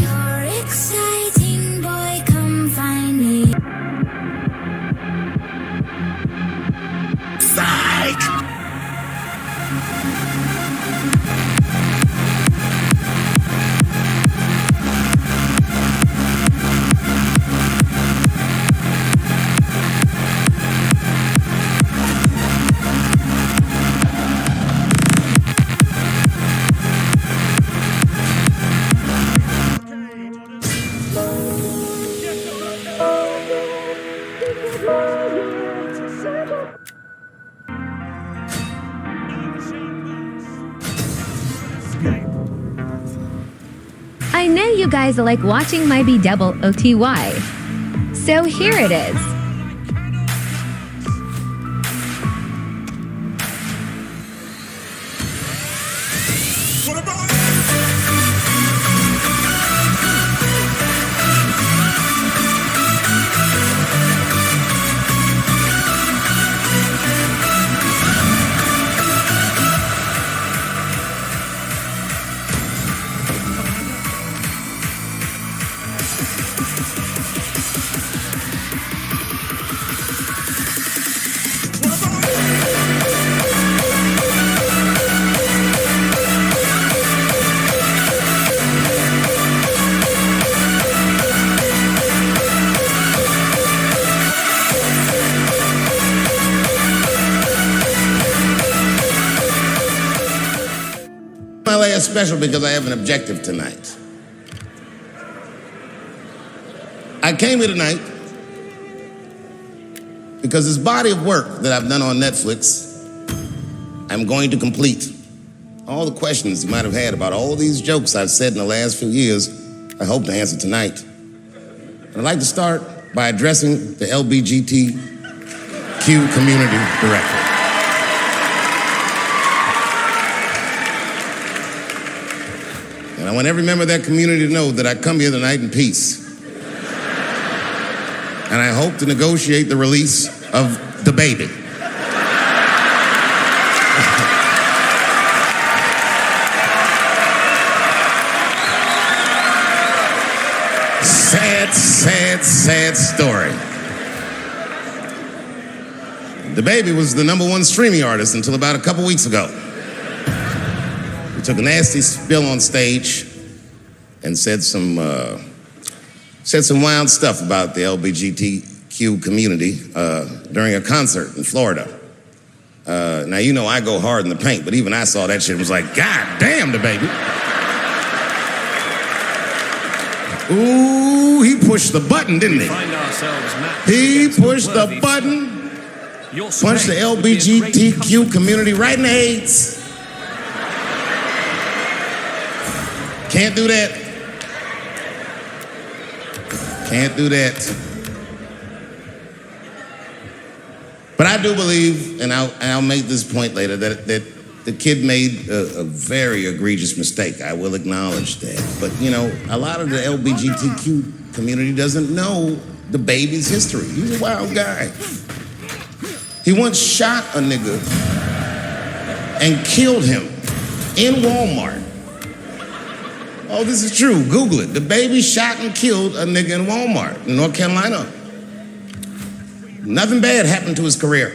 S7: You're exciting, boy, come find me.
S8: Psych!
S3: I know you guys like watching my BOOTY. So here it is.
S9: LA is special because I have an objective tonight. I came here tonight because this body of work that I've done on Netflix, I'm going to complete. All the questions you might have had about all these jokes I've said in the last few years, I hope to answer tonight. I'd like to start by addressing the LBGTQ community directly. And I want every member of that community to know that I come here tonight in peace. And I hope to negotiate the release of the baby. Sad, sad, sad story. The baby was the #1 streaming artist until about a couple weeks ago. He took a nasty spill on stage and said some wild stuff about the LGBTQ community during a concert in Florida. Now, you know I go hard in the paint, but even I saw that shit and was like, God damn, the baby. Ooh, he pushed the button, didn't he? He pushed the button, punched the LGBTQ community right in the AIDS. Can't do that. Can't do that. But I do believe, and I'll make this point later, that the kid made a very egregious mistake. I will acknowledge that. But, you know, a lot of the LGBTQ community doesn't know the baby's history. He's a wild guy. He once shot a nigga and killed him in Walmart. Oh, this is true. Google it. The baby shot and killed a nigga in Walmart in North Carolina. Nothing bad happened to his career.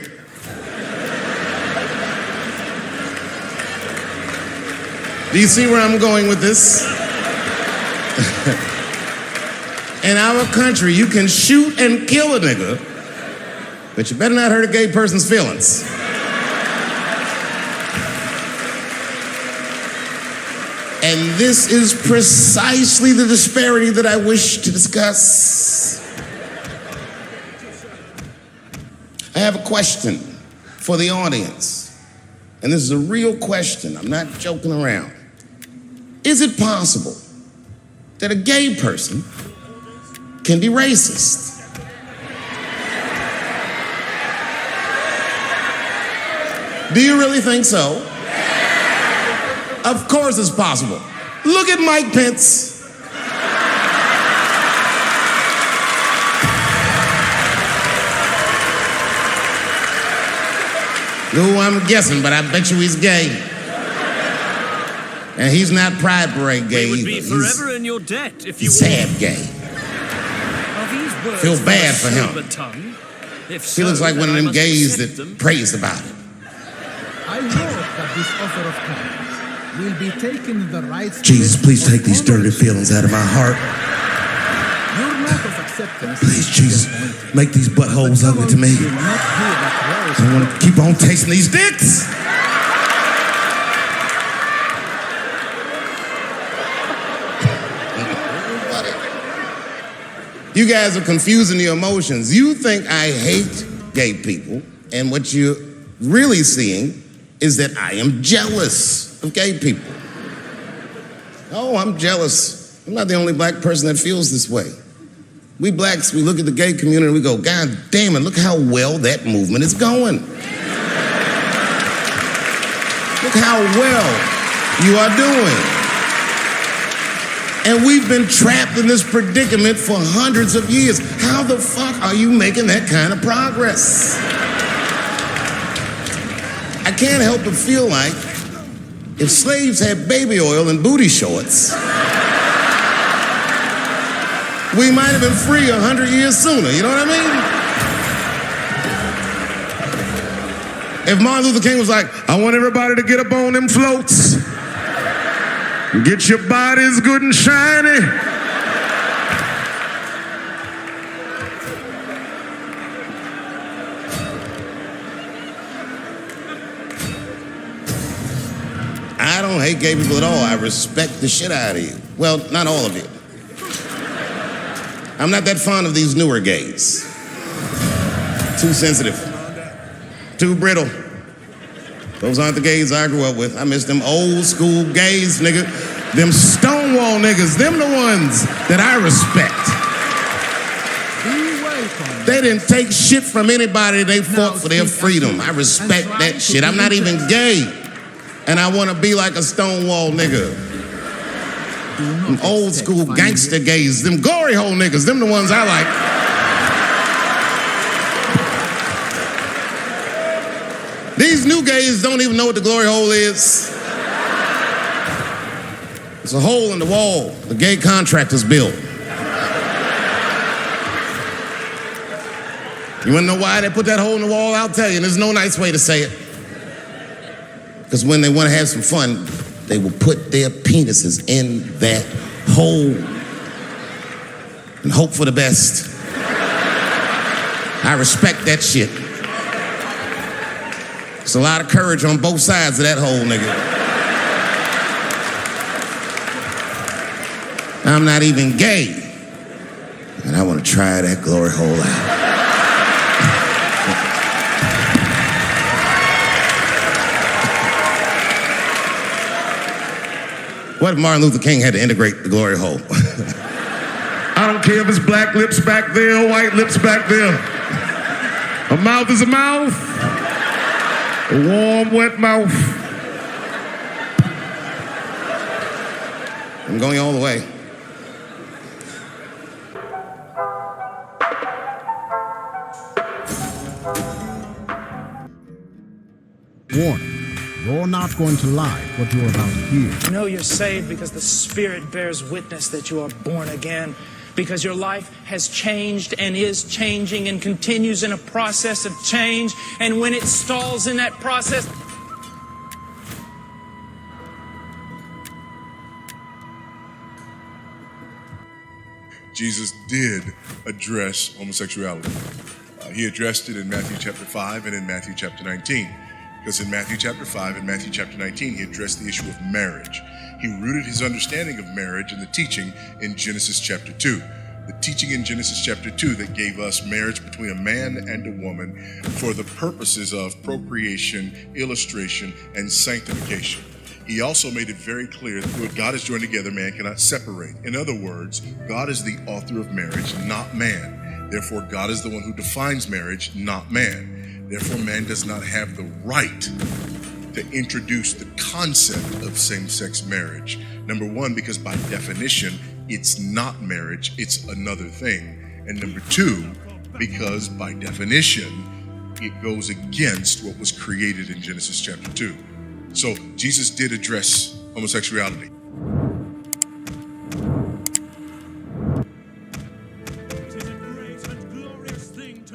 S9: Do you see where I'm going with this? In our country, you can shoot and kill a nigga, but you better not hurt a gay person's feelings. And this is precisely the disparity that I wish to discuss. I have a question for the audience. And this is a real question. I'm not joking around. Is it possible that a gay person can be racist? Do you really think so? Of course it's possible. Look at Mike Pence. Who I'm guessing, but I bet you he's gay. And he's not Pride Parade gay
S6: We would be
S9: either.
S6: forever in your debt if you
S9: He's sad gay.
S6: Are these words
S9: Feel
S6: from
S9: bad
S6: a
S9: for him.
S6: sober tongue? If
S9: He looks
S6: so,
S9: like one of
S6: then I
S9: them
S6: must
S9: gays
S6: accept
S9: that
S6: them.
S9: prays about it.
S2: I hope that this offer of kindness will be taken in the right
S12: Jesus,
S2: spirit
S12: please
S2: of
S12: take these dirty feelings out of my heart.
S2: Your lack of acceptance
S12: Please,
S2: is
S12: Jesus,
S2: disappointing.
S12: make these buttholes ugly to me.
S2: Will not hear the prayers
S12: I want to keep on tasting these dicks.
S9: You guys are confusing the emotions. You think I hate gay people, and what you're really seeing is that I am jealous of gay people. Oh, I'm jealous. I'm not the only black person that feels this way. We blacks, we look at the gay community and we go, God damn it, look how well that movement is going. Look how well you are doing. And we've been trapped in this predicament for hundreds of years. How the fuck are you making that kind of progress? I can't help but feel like if slaves had baby oil and booty shorts, we might have been free 100 years sooner, you know what I mean? If Martin Luther King was like, I want everybody to get up on them floats, get your bodies good and shiny. I don't hate gay people at all. I respect the shit out of you. Well, not all of you. I'm not that fond of these newer gays. Too sensitive. Too brittle. Those aren't the gays I grew up with. I miss them old school gays, nigga. Them Stonewall niggas. Them the ones that I respect. They didn't take shit from anybody. They fought for their freedom. I respect that shit. I'm not even gay. And I want to be like a Stonewall nigga. Them old school gangster gays. Them glory hole niggas. Them the ones I like. These new gays don't even know what the glory hole is. It's a hole in the wall the gay contractors built. You wanna know why they put that hole in the wall? I'll tell you, and there's no nice way to say it. Because when they wanna have some fun, they will put their penises in that hole and hope for the best. I respect that shit. There's a lot of courage on both sides of that hole, nigga. I'm not even gay, and I want to try that glory hole out. What if Martin Luther King had to integrate the glory hole? I don't care if it's black lips back there or white lips back there. A mouth is a mouth. A warm, wet mouth. I'm going all the way.
S2: Warning. You're not going to like what you're about to hear.
S13: You know you're saved because the Spirit bears witness that you are born again, because your life has changed and is changing and continues in a process of change, and when it stalls in that process,
S14: Jesus did address homosexuality. He addressed it in Matthew chapter 5 and in Matthew chapter 19. Because in Matthew chapter 5 and Matthew chapter 19, he addressed the issue of marriage. He rooted his understanding of marriage in the teaching in Genesis chapter 2. The teaching in Genesis chapter 2 that gave us marriage between a man and a woman for the purposes of procreation, illustration, and sanctification. he also made it very clear that what God has joined together, man cannot separate. In other words, God is the author of marriage, not man. Therefore, God is the one who defines marriage, not man. Therefore, man does not have the right to introduce the concept of same-sex marriage. Number one, because by definition, it's not marriage, it's another thing. And number two, because by definition, it goes against what was created in Genesis chapter 2. So Jesus did address homosexuality.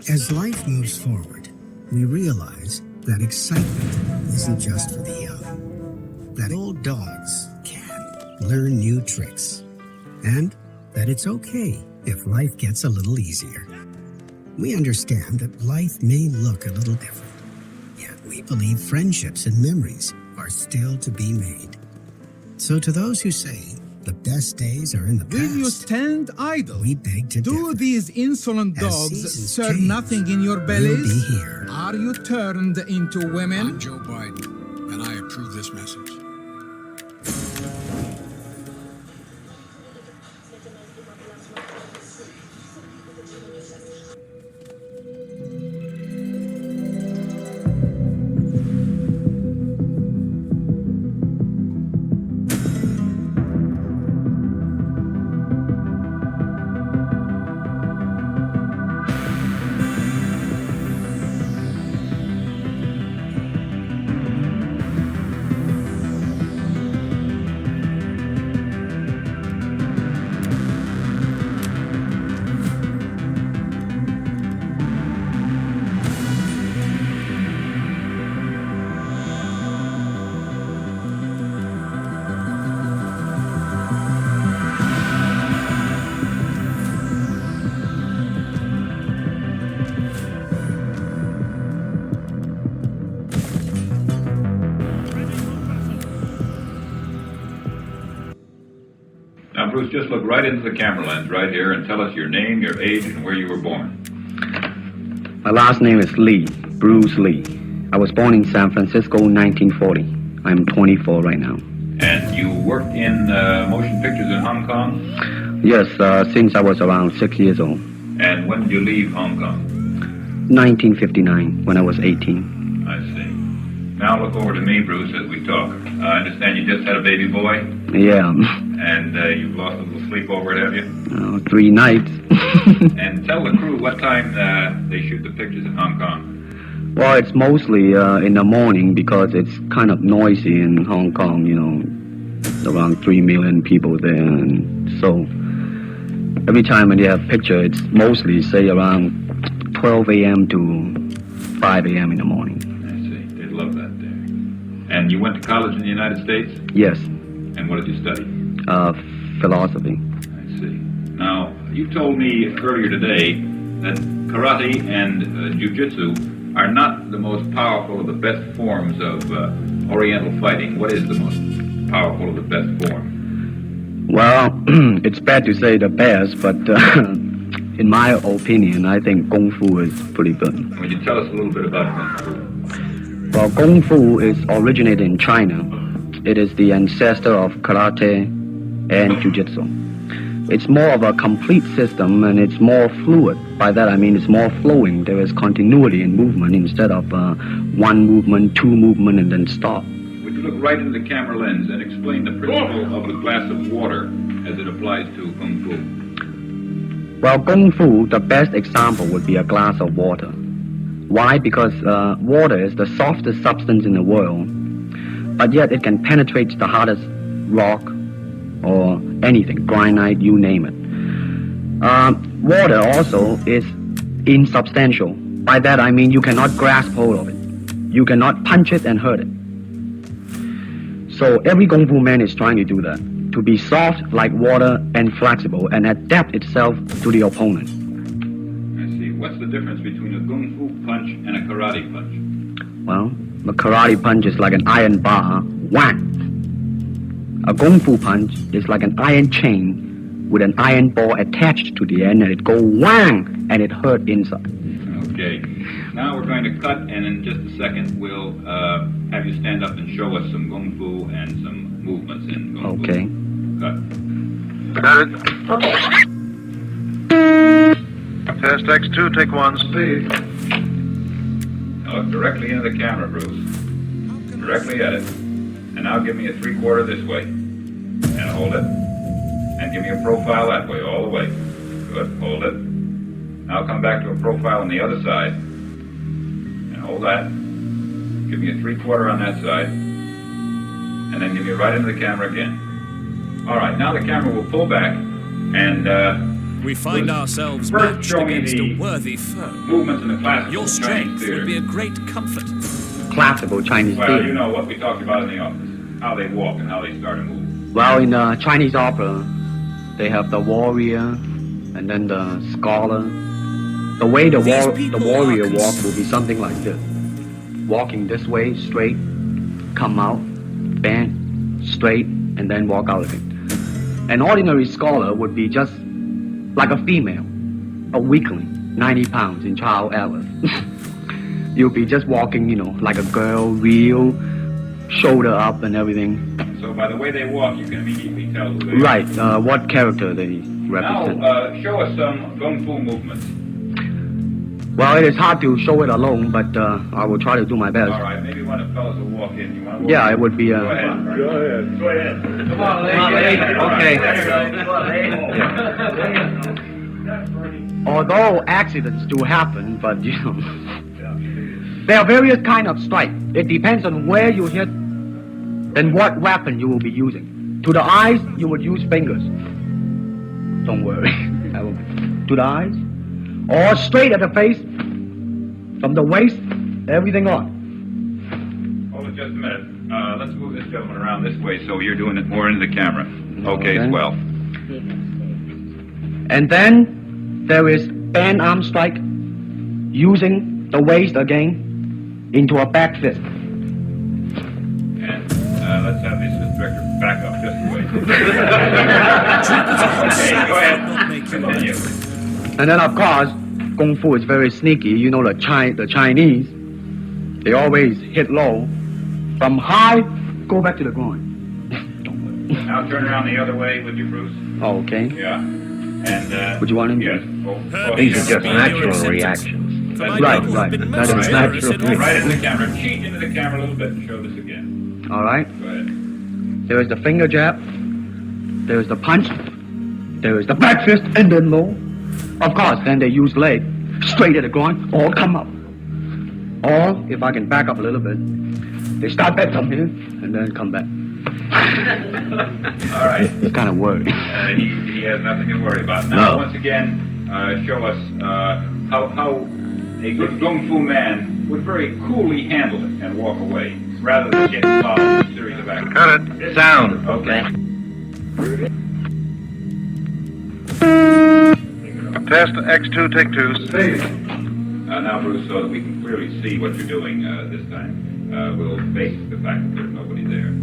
S1: As life moves forward, we realize that excitement isn't just for the young. That old dogs can learn new tricks. And that it's okay if life gets a little easier. We understand that life may look a little different, yet we believe friendships and memories are still to be made. So to those who say the best days are in the
S2: Will you
S1: past,
S2: and idle?
S1: we beg to
S2: Do
S1: differ.
S2: these insolent
S1: As
S2: dogs
S1: seasons
S2: serve
S1: change,
S2: nothing in your
S1: we'll
S2: bellies?
S1: be here.
S2: Are you turned into women?
S15: I'm Joe Biden, and I approve this message.
S17: Now, Bruce, just look right into the camera lens right here and tell us your name, your age, and where you were born.
S19: My last name is Lee, Bruce Lee. I was born in San Francisco in 1940. I'm 24 right now.
S17: And you worked in motion pictures in Hong Kong?
S19: Yes, since I was around 6 years old.
S17: And when did you leave Hong Kong?
S19: 1959, when I was 18.
S17: I see. Now look over to me, Bruce, as we talk. I understand you just had a baby boy?
S19: Yeah,
S17: And you've lost a little sleep over it, have you?
S19: 3 nights.
S17: And tell the crew what time they shoot the pictures in Hong Kong.
S19: Well, it's mostly in the morning because it's kind of noisy in Hong Kong, you know, around 3 million people there. And so every time when you have picture, it's mostly, say, around 12 a.m. to 5 a.m. in the morning.
S17: I see. They love that there. And you went to college in the United States?
S19: Yes,
S17: And what did you study?
S19: philosophy.
S17: I see. Now, you told me earlier today that karate and jiu-jitsu are not the most powerful of the best forms of Oriental fighting. What is the most powerful of the best form?
S19: Well, it's bad to say the best, but in my opinion, I think Kung Fu is pretty good.
S17: Would you tell us a little bit about Kung Fu?
S19: Well, Kung Fu is originated in China. It is the ancestor of karate and jiu-jitsu. It's more of a complete system and it's more fluid. By that I mean it's more flowing. There is continuity in movement instead of one movement, two movement, and then stop.
S17: Would you look right into the camera lens and explain the principle of a glass of water as it applies to Kung Fu?
S19: Well, Kung Fu, the best example would be a glass of water. Why? Because water is the softest substance in the world, but yet it can penetrate the hardest rock or anything, granite, you name it. Water also is insubstantial. By that I mean you cannot grasp hold of it. You cannot punch it and hurt it. So every Kung Fu man is trying to do that, to be soft like water and flexible and adapt itself to the opponent.
S17: I see. What's the difference between a Kung Fu punch and a karate punch?
S19: Well, the karate punch is like an iron bar, whack. A Kung Fu punch is like an iron chain with an iron ball attached to the end, and it go whang, and it hurt inside.
S17: Okay. Now we're going to cut, and in just a second we'll have you stand up and show us some Kung Fu and some movements in Kung Fu.
S19: Okay.
S17: Cut.
S10: Got it. Test X2, take one, speed.
S17: Now look directly into the camera, Bruce. Directly at it. And now give me a 3/4 this way. And hold it. And give me a profile that way, all the way. Good, hold it. Now come back to a profile on the other side. And hold that. Give me a 3/4 on that side. And then give me right into the camera again. All right, now the camera will pull back, and
S6: we find ourselves
S17: first
S6: matched
S17: show me
S6: against
S17: the
S6: a worthy foe.
S17: movements in the classical
S6: Your
S17: Chinese
S6: strength
S17: theater.
S6: would be a great comfort.
S19: Classical Chinese
S17: Well,
S19: theater.
S17: you know what we talked about in the office, how they walk and how they start to move.
S19: Well, in Chinese opera, they have the warrior and then the scholar. The way the warrior walk will be something like this. Walking this way, straight, come out, bend, straight, and then walk out again. An ordinary scholar would be just like a female, a weakling, 90 pounds in child Alice. You'll be just walking, like a girl, real, shoulder up and everything.
S17: So by the way they walk, you can immediately tell who they are.
S19: Right, what character they represent.
S17: Now, show us some Kung Fu movements.
S19: Well, it is hard to show it alone, but I will try to do my best.
S17: All right, maybe one of the fellows will walk in. You want to walk
S19: Yeah,
S17: in?
S19: it would be...
S17: Go ahead. Go ahead. Go ahead. Come on,
S19: lady. Okay. Although accidents do happen, but there are various kind of strike. It depends on where you hit and what weapon you will be using. To the eyes, you would use fingers. Don't worry. To the eyes. Or straight at the face, from the waist, everything on.
S17: Hold it just a minute. Let's move this gentleman around this way so you're doing it more into the camera. Okay, as well.
S19: And then there is band arm strike, using the waist again into a back fist.
S17: And let's have the assistant director back up just a way. Okay, go ahead. Continue.
S19: And then, of course, Kung Fu is very sneaky. You know, the Chinese, they always hit low. From high, go back to the groin.
S17: Now turn around the other way with you, Bruce.
S19: Oh, okay.
S17: Yeah. And,
S19: Would you want him to?
S17: yes.
S19: These are just natural reactions. Right. That is natural.
S17: Right into the camera. Cheat into the camera a little bit and show this again.
S19: All right.
S17: Go ahead.
S19: There is the finger jab. There is the punch. There is the back fist and then low. Of course, then they use leg straight at the groin or come up. Or, if I can back up a little bit, they start back from here and then come back.
S17: All right.
S19: It's kind of worried.
S17: He has nothing to worry about. Now,
S19: No.
S17: once again, show us how a good Kung Fu man would very coolly handle it and walk away, rather than get involved in a series of actions.
S10: Cut it. Sound.
S17: Okay.
S10: Test X2, take two, speed.
S17: Now, Bruce, so that we can clearly see what you're doing this time, we'll face the fact that there's nobody there.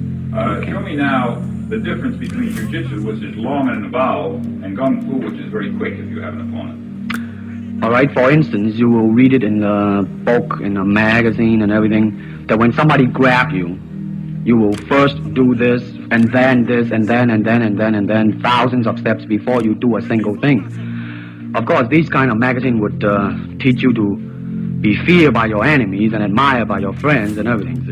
S17: Show me now the difference between Jiu-Jitsu, which is long and involved, and Kung Fu, which is very quick if you have an opponent.
S19: All right, for instance, you will read it in a book, in a magazine and everything, that when somebody grab you, you will first do this, and then this, and then, and then, and then, and then, thousands of steps before you do a single thing. Of course, these kind of magazine would teach you to be feared by your enemies and admired by your friends and everything.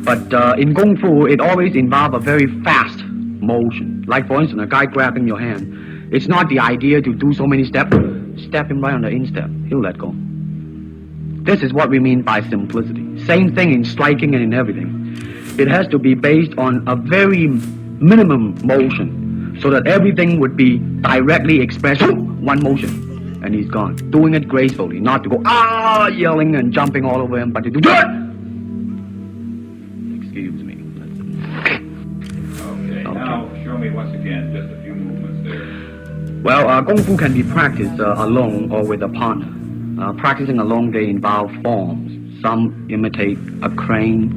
S19: But in Kung Fu, it always involves a very fast motion. Like, for instance, a guy grabbing your hand. It's not the idea to do so many steps. Step him right on the instep. He'll let go. This is what we mean by simplicity. Same thing in striking and in everything. It has to be based on a very minimum motion so that everything would be directly expressed. One motion, and he's gone. Doing it gracefully, not to go yelling and jumping all over him, but to do it. Excuse me.
S17: Okay, now show me once again just a few movements there.
S19: Well, Kung Fu can be practiced alone or with a partner. Practicing alone, they involve forms. Some imitate a crane,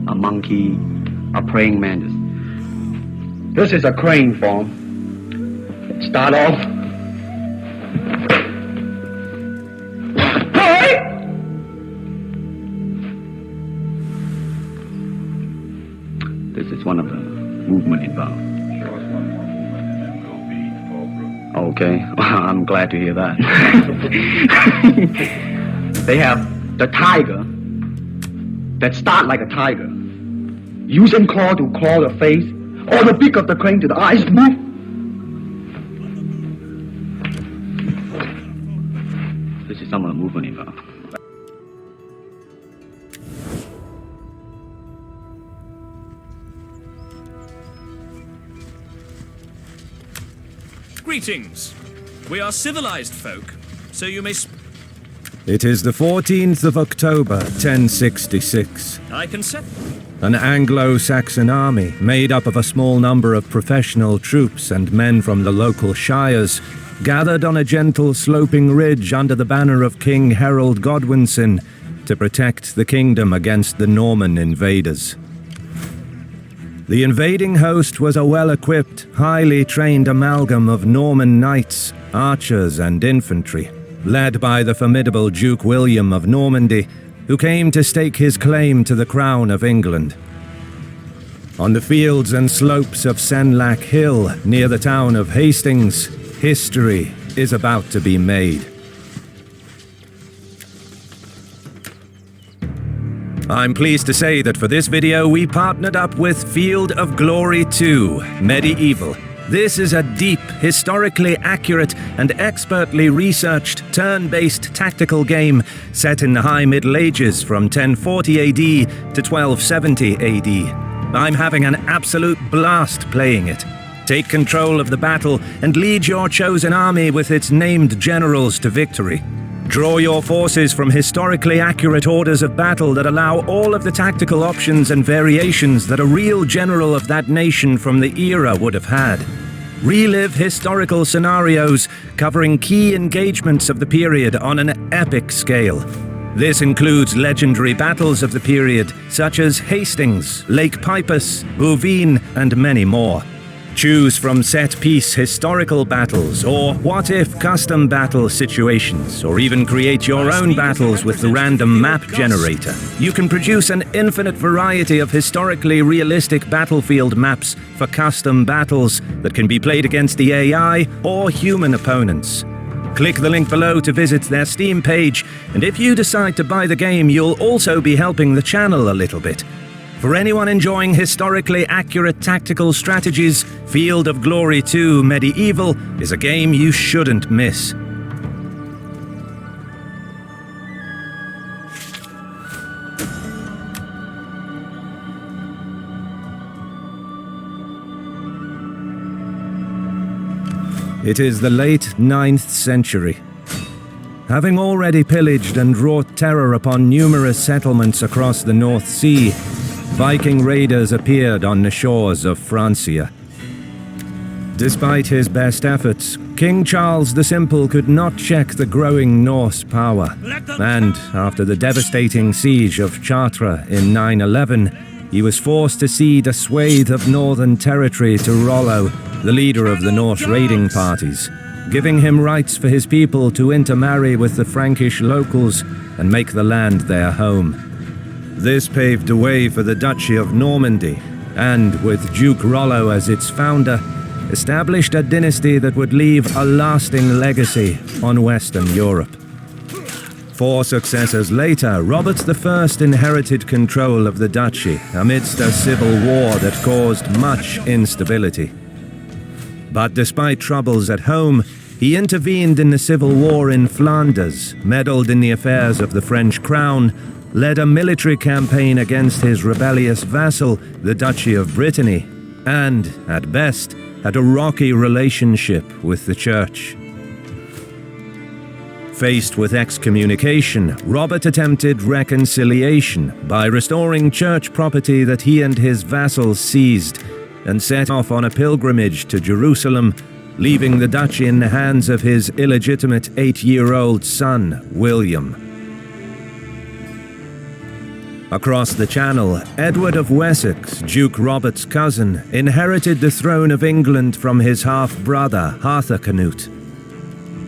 S19: a monkey, a praying mantis. This is a crane form. Start off. is one of the movement involved. Okay, I'm glad to hear that. They have the tiger that start like a tiger, using claw to claw the face, or the beak of the crane to the eyes move. This is some of the movement involved.
S6: Greetings. We are civilized folk, so you may...
S4: It is the 14th of October, 1066.
S6: I consent.
S4: An Anglo-Saxon army, made up of a small number of professional troops and men from the local shires, gathered on a gentle sloping ridge under the banner of King Harold Godwinson to protect the kingdom against the Norman invaders. The invading host was a well-equipped, highly trained amalgam of Norman knights, archers and infantry, led by the formidable Duke William of Normandy, who came to stake his claim to the crown of England. On the fields and slopes of Senlac Hill, near the town of Hastings, history is about to be made. I'm pleased to say that for this video we partnered up with Field of Glory 2 Medieval. This is a deep, historically accurate and expertly researched turn-based tactical game set in the High Middle Ages from 1040 AD to 1270 AD. I'm having an absolute blast playing it. Take control of the battle and lead your chosen army with its named generals to victory. Draw your forces from historically accurate orders of battle that allow all of the tactical options and variations that a real general of that nation from the era would have had. Relive historical scenarios covering key engagements of the period on an epic scale. This includes legendary battles of the period such as Hastings, Lake Peipus, Bouvines, and many more. Choose from set-piece historical battles or what-if custom battle situations, or even create your own battles with the random map generator. You can produce an infinite variety of historically realistic battlefield maps for custom battles that can be played against the AI or human opponents. Click the link below to visit their Steam page, and if you decide to buy the game, you'll also be helping the channel a little bit. For anyone enjoying historically accurate tactical strategies, Field of Glory 2 Medieval is a game you shouldn't miss. It is the late 9th century. Having already pillaged and wrought terror upon numerous settlements across the North Sea, Viking raiders appeared on the shores of Francia. Despite his best efforts, King Charles the Simple could not check the growing Norse power, and after the devastating siege of Chartres in 911, he was forced to cede a swathe of northern territory to Rollo, the leader of the Norse raiding parties, giving him rights for his people to intermarry with the Frankish locals and make the land their home. This paved the way for the Duchy of Normandy, and with Duke Rollo as its founder, established a dynasty that would leave a lasting legacy on Western Europe. 4 successors later, Robert I inherited control of the duchy amidst a civil war that caused much instability. But despite troubles at home, he intervened in the civil war in Flanders, meddled in the affairs of the French crown, led a military campaign against his rebellious vassal, the Duchy of Brittany, and, at best, had a rocky relationship with the church. Faced with excommunication, Robert attempted reconciliation by restoring church property that he and his vassals seized, and set off on a pilgrimage to Jerusalem, leaving the duchy in the hands of his illegitimate 8-year-old son, William. Across the Channel, Edward of Wessex, Duke Robert's cousin, inherited the throne of England from his half-brother, Harthacnut.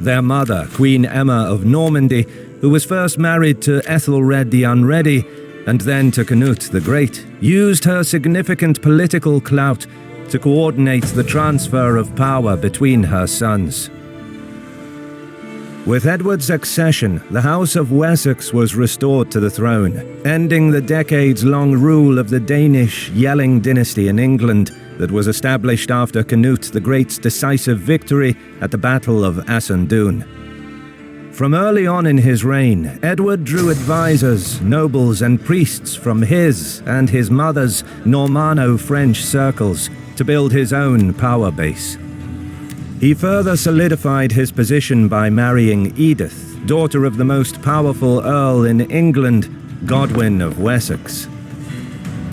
S4: Their mother, Queen Emma of Normandy, who was first married to Ethelred the Unready, and then to Canute the Great, used her significant political clout to coordinate the transfer of power between her sons. With Edward's accession, the House of Wessex was restored to the throne, ending the decades-long rule of the Danish Yelling dynasty in England that was established after Canute the Great's decisive victory at the Battle of Assundoun. From early on in his reign, Edward drew advisors, nobles and priests from his and his mother's Normanno-French circles to build his own power base. He further solidified his position by marrying Edith, daughter of the most powerful earl in England, Godwin of Wessex.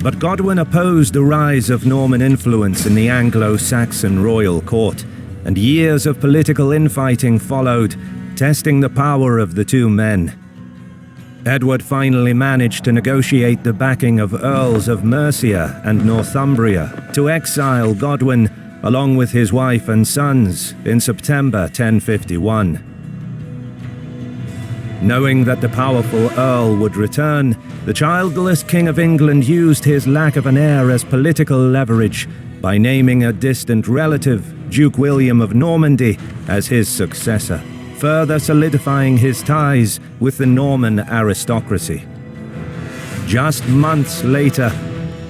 S4: But Godwin opposed the rise of Norman influence in the Anglo-Saxon royal court, and years of political infighting followed, testing the power of the two men. Edward finally managed to negotiate the backing of Earls of Mercia and Northumbria to exile Godwin along with his wife and sons in September 1051. Knowing that the powerful Earl would return, the childless King of England used his lack of an heir as political leverage by naming a distant relative, Duke William of Normandy, as his successor, further solidifying his ties with the Norman aristocracy. Just months later,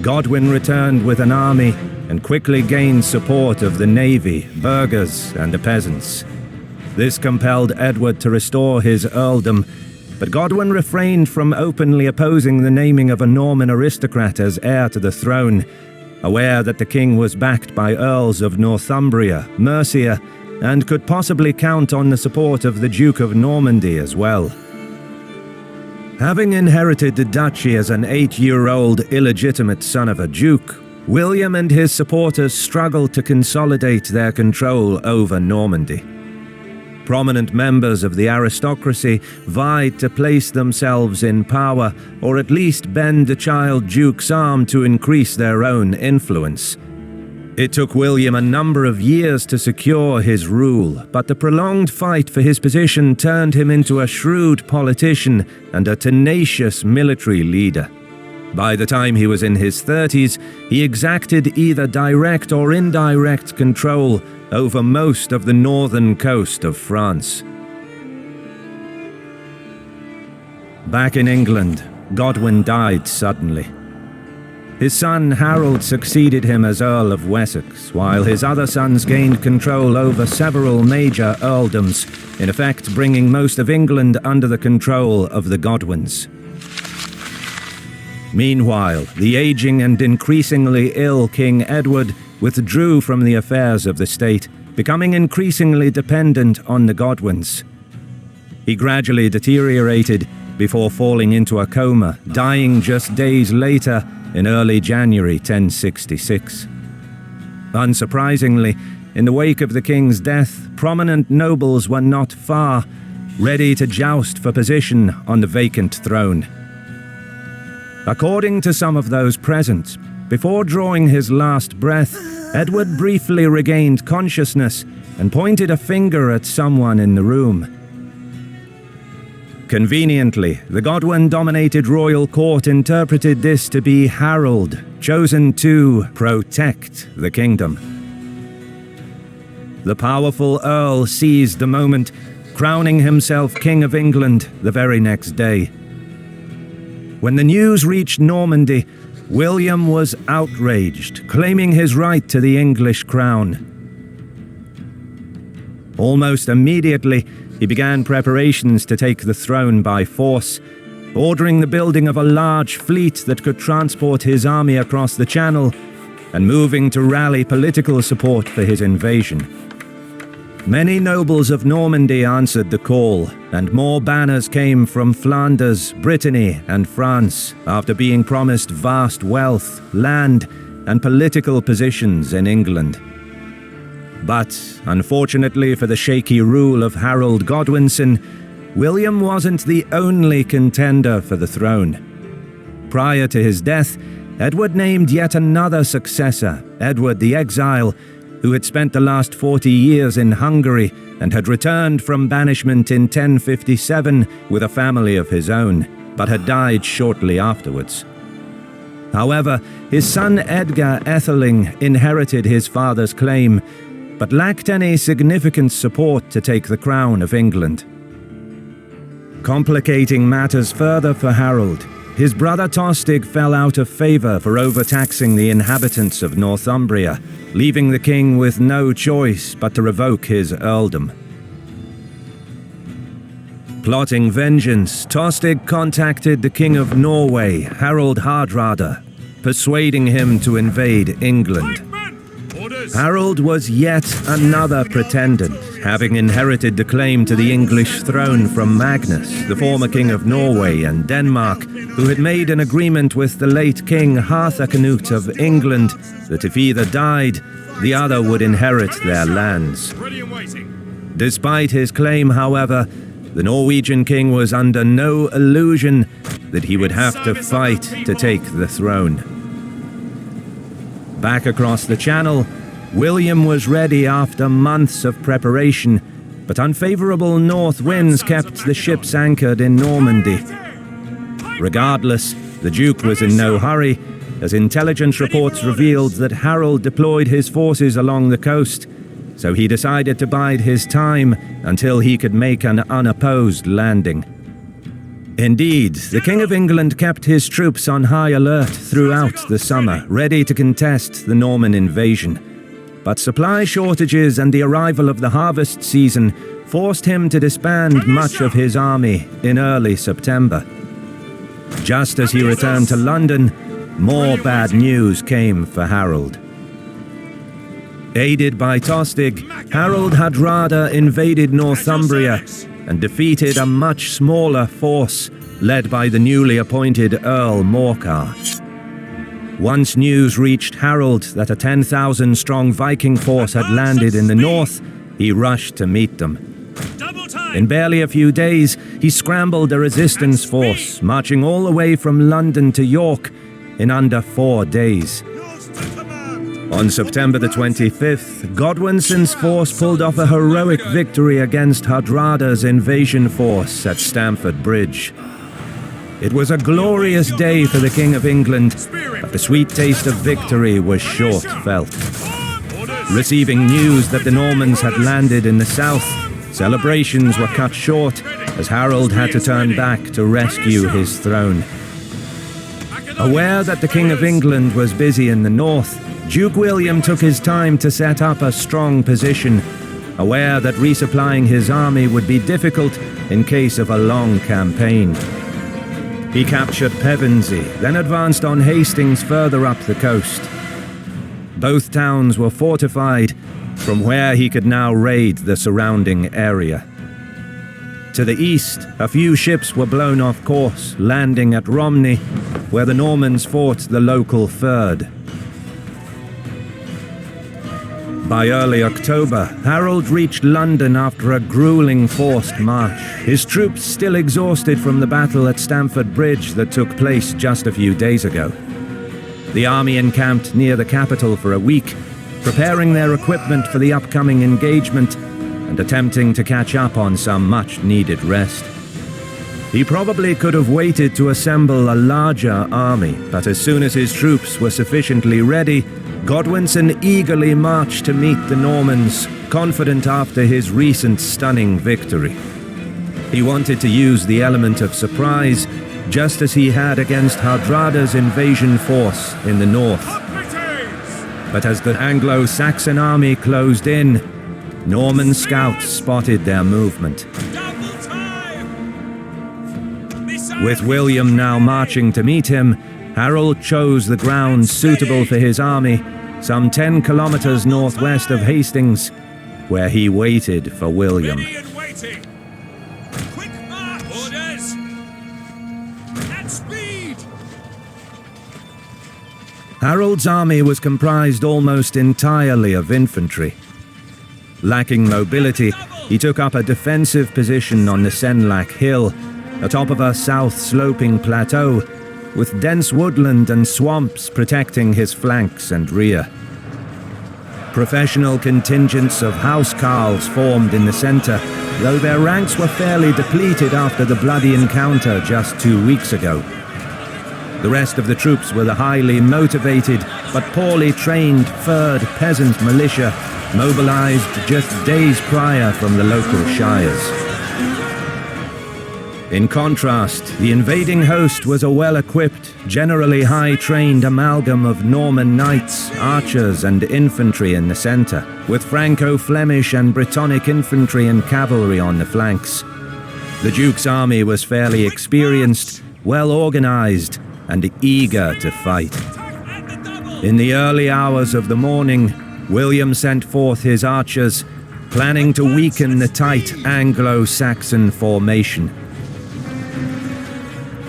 S4: Godwin returned with an army and quickly gained support of the navy, burghers, and the peasants. This compelled Edward to restore his earldom, but Godwin refrained from openly opposing the naming of a Norman aristocrat as heir to the throne, aware that the king was backed by Earls of Northumbria, Mercia, and could possibly count on the support of the Duke of Normandy as well. Having inherited the duchy as an 8-year-old illegitimate son of a duke, William and his supporters struggled to consolidate their control over Normandy. Prominent members of the aristocracy vied to place themselves in power, or at least bend the child duke's arm to increase their own influence. It took William a number of years to secure his rule, but the prolonged fight for his position turned him into a shrewd politician and a tenacious military leader. By the time he was in his 30s, he exacted either direct or indirect control over most of the northern coast of France. Back in England, Godwin died suddenly. His son Harold succeeded him as Earl of Wessex, while his other sons gained control over several major earldoms, in effect bringing most of England under the control of the Godwins. Meanwhile, the aging and increasingly ill King Edward withdrew from the affairs of the state, becoming increasingly dependent on the Godwins. He gradually deteriorated before falling into a coma, dying just days later in early January 1066. Unsurprisingly, in the wake of the king's death, prominent nobles were not far, ready to joust for position on the vacant throne. According to some of those present, before drawing his last breath, Edward briefly regained consciousness and pointed a finger at someone in the room. Conveniently, the Godwin-dominated royal court interpreted this to be Harold, chosen to protect the kingdom. The powerful Earl seized the moment, crowning himself King of England the very next day. When the news reached Normandy, William was outraged, claiming his right to the English crown. Almost immediately, he began preparations to take the throne by force, ordering the building of a large fleet that could transport his army across the Channel, and moving to rally political support for his invasion. Many nobles of Normandy answered the call, and more banners came from Flanders, Brittany, and France after being promised vast wealth, land, and political positions in England. But, unfortunately for the shaky rule of Harold Godwinson, William wasn't the only contender for the throne. Prior to his death, Edward named yet another successor, Edward the Exile, who had spent the last 40 years in Hungary and had returned from banishment in 1057 with a family of his own. but had died shortly afterwards. However, his son Edgar Etheling inherited his father's claim, but lacked any significant support to take the crown of England. Complicating matters further for Harold, his brother Tostig fell out of favour for overtaxing the inhabitants of Northumbria, leaving the king with no choice but to revoke his earldom. Plotting vengeance, Tostig contacted the King of Norway, Harald Hardrada, persuading him to invade England. Harold was yet another pretendant, having inherited the claim to the English throne from Magnus, the former King of Norway and Denmark, who had made an agreement with the late King Harthacnut of England that if either died, the other would inherit their lands. Despite his claim, however, the Norwegian king was under no illusion that he would have to fight to take the throne. Back across the Channel, William was ready after months of preparation, but unfavorable north winds kept the ships anchored in Normandy. Regardless, the Duke was in no hurry, as intelligence reports revealed that Harold deployed his forces along the coast, so he decided to bide his time until he could make an unopposed landing. Indeed, the King of England kept his troops on high alert throughout the summer, ready to contest the Norman invasion. But supply shortages and the arrival of the harvest season forced him to disband much of his army in early September. Just as he returned to London, more bad news came for Harold. Aided by Tostig, Harald Hardrada invaded Northumbria and defeated a much smaller force led by the newly appointed Earl Morcar. Once news reached Harold that a 10,000-strong Viking force had landed in the north, he rushed to meet them. In barely a few days, he scrambled a resistance force, marching all the way from London to York in under 4 days. On September the 25th, Godwinson's force pulled off a heroic victory against Hardrada's invasion force at Stamford Bridge. It was a glorious day for the King of England, but the sweet taste of victory was short-felt. Receiving news that the Normans had landed in the south, celebrations were cut short as Harold had to turn back to rescue his throne. Aware that the King of England was busy in the north, Duke William took his time to set up a strong position, aware that resupplying his army would be difficult in case of a long campaign. He captured Pevensey, then advanced on Hastings further up the coast. Both towns were fortified, from where he could now raid the surrounding area. To the east, a few ships were blown off course, landing at Romney, where the Normans fought the local Fyrd. By early October, Harold reached London after a grueling forced march, his troops still exhausted from the battle at Stamford Bridge that took place just a few days ago. The army encamped near the capital for a week, preparing their equipment for the upcoming engagement and attempting to catch up on some much-needed rest. He probably could have waited to assemble a larger army, but as soon as his troops were sufficiently ready, Godwinson eagerly marched to meet the Normans, confident after his recent stunning victory. He wanted to use the element of surprise, just as he had against Hardrada's invasion force in the north. But as the Anglo-Saxon army closed in, Norman scouts spotted their movement. With William now marching to meet him, Harold chose the ground suitable for his army, some 10 kilometers northwest of Hastings, where he waited for William.
S8: Quick march! Orders! At speed!
S4: Harold's army was comprised almost entirely of infantry. Lacking mobility, he took up a defensive position on the Senlac Hill, atop of a south-sloping plateau, with dense woodland and swamps protecting his flanks and rear. Professional contingents of housecarls formed in the center, though their ranks were fairly depleted after the bloody encounter just 2 weeks ago. The rest of the troops were the highly motivated but poorly trained furred peasant militia mobilized just days prior from the local shires. In contrast, the invading host was a well-equipped, generally high-trained amalgam of Norman knights, archers and infantry in the centre, with Franco-Flemish and Brittonic infantry and cavalry on the flanks. The Duke's army was fairly experienced, well-organised and eager to fight. In the early hours of the morning, William sent forth his archers, planning to weaken the tight Anglo-Saxon formation.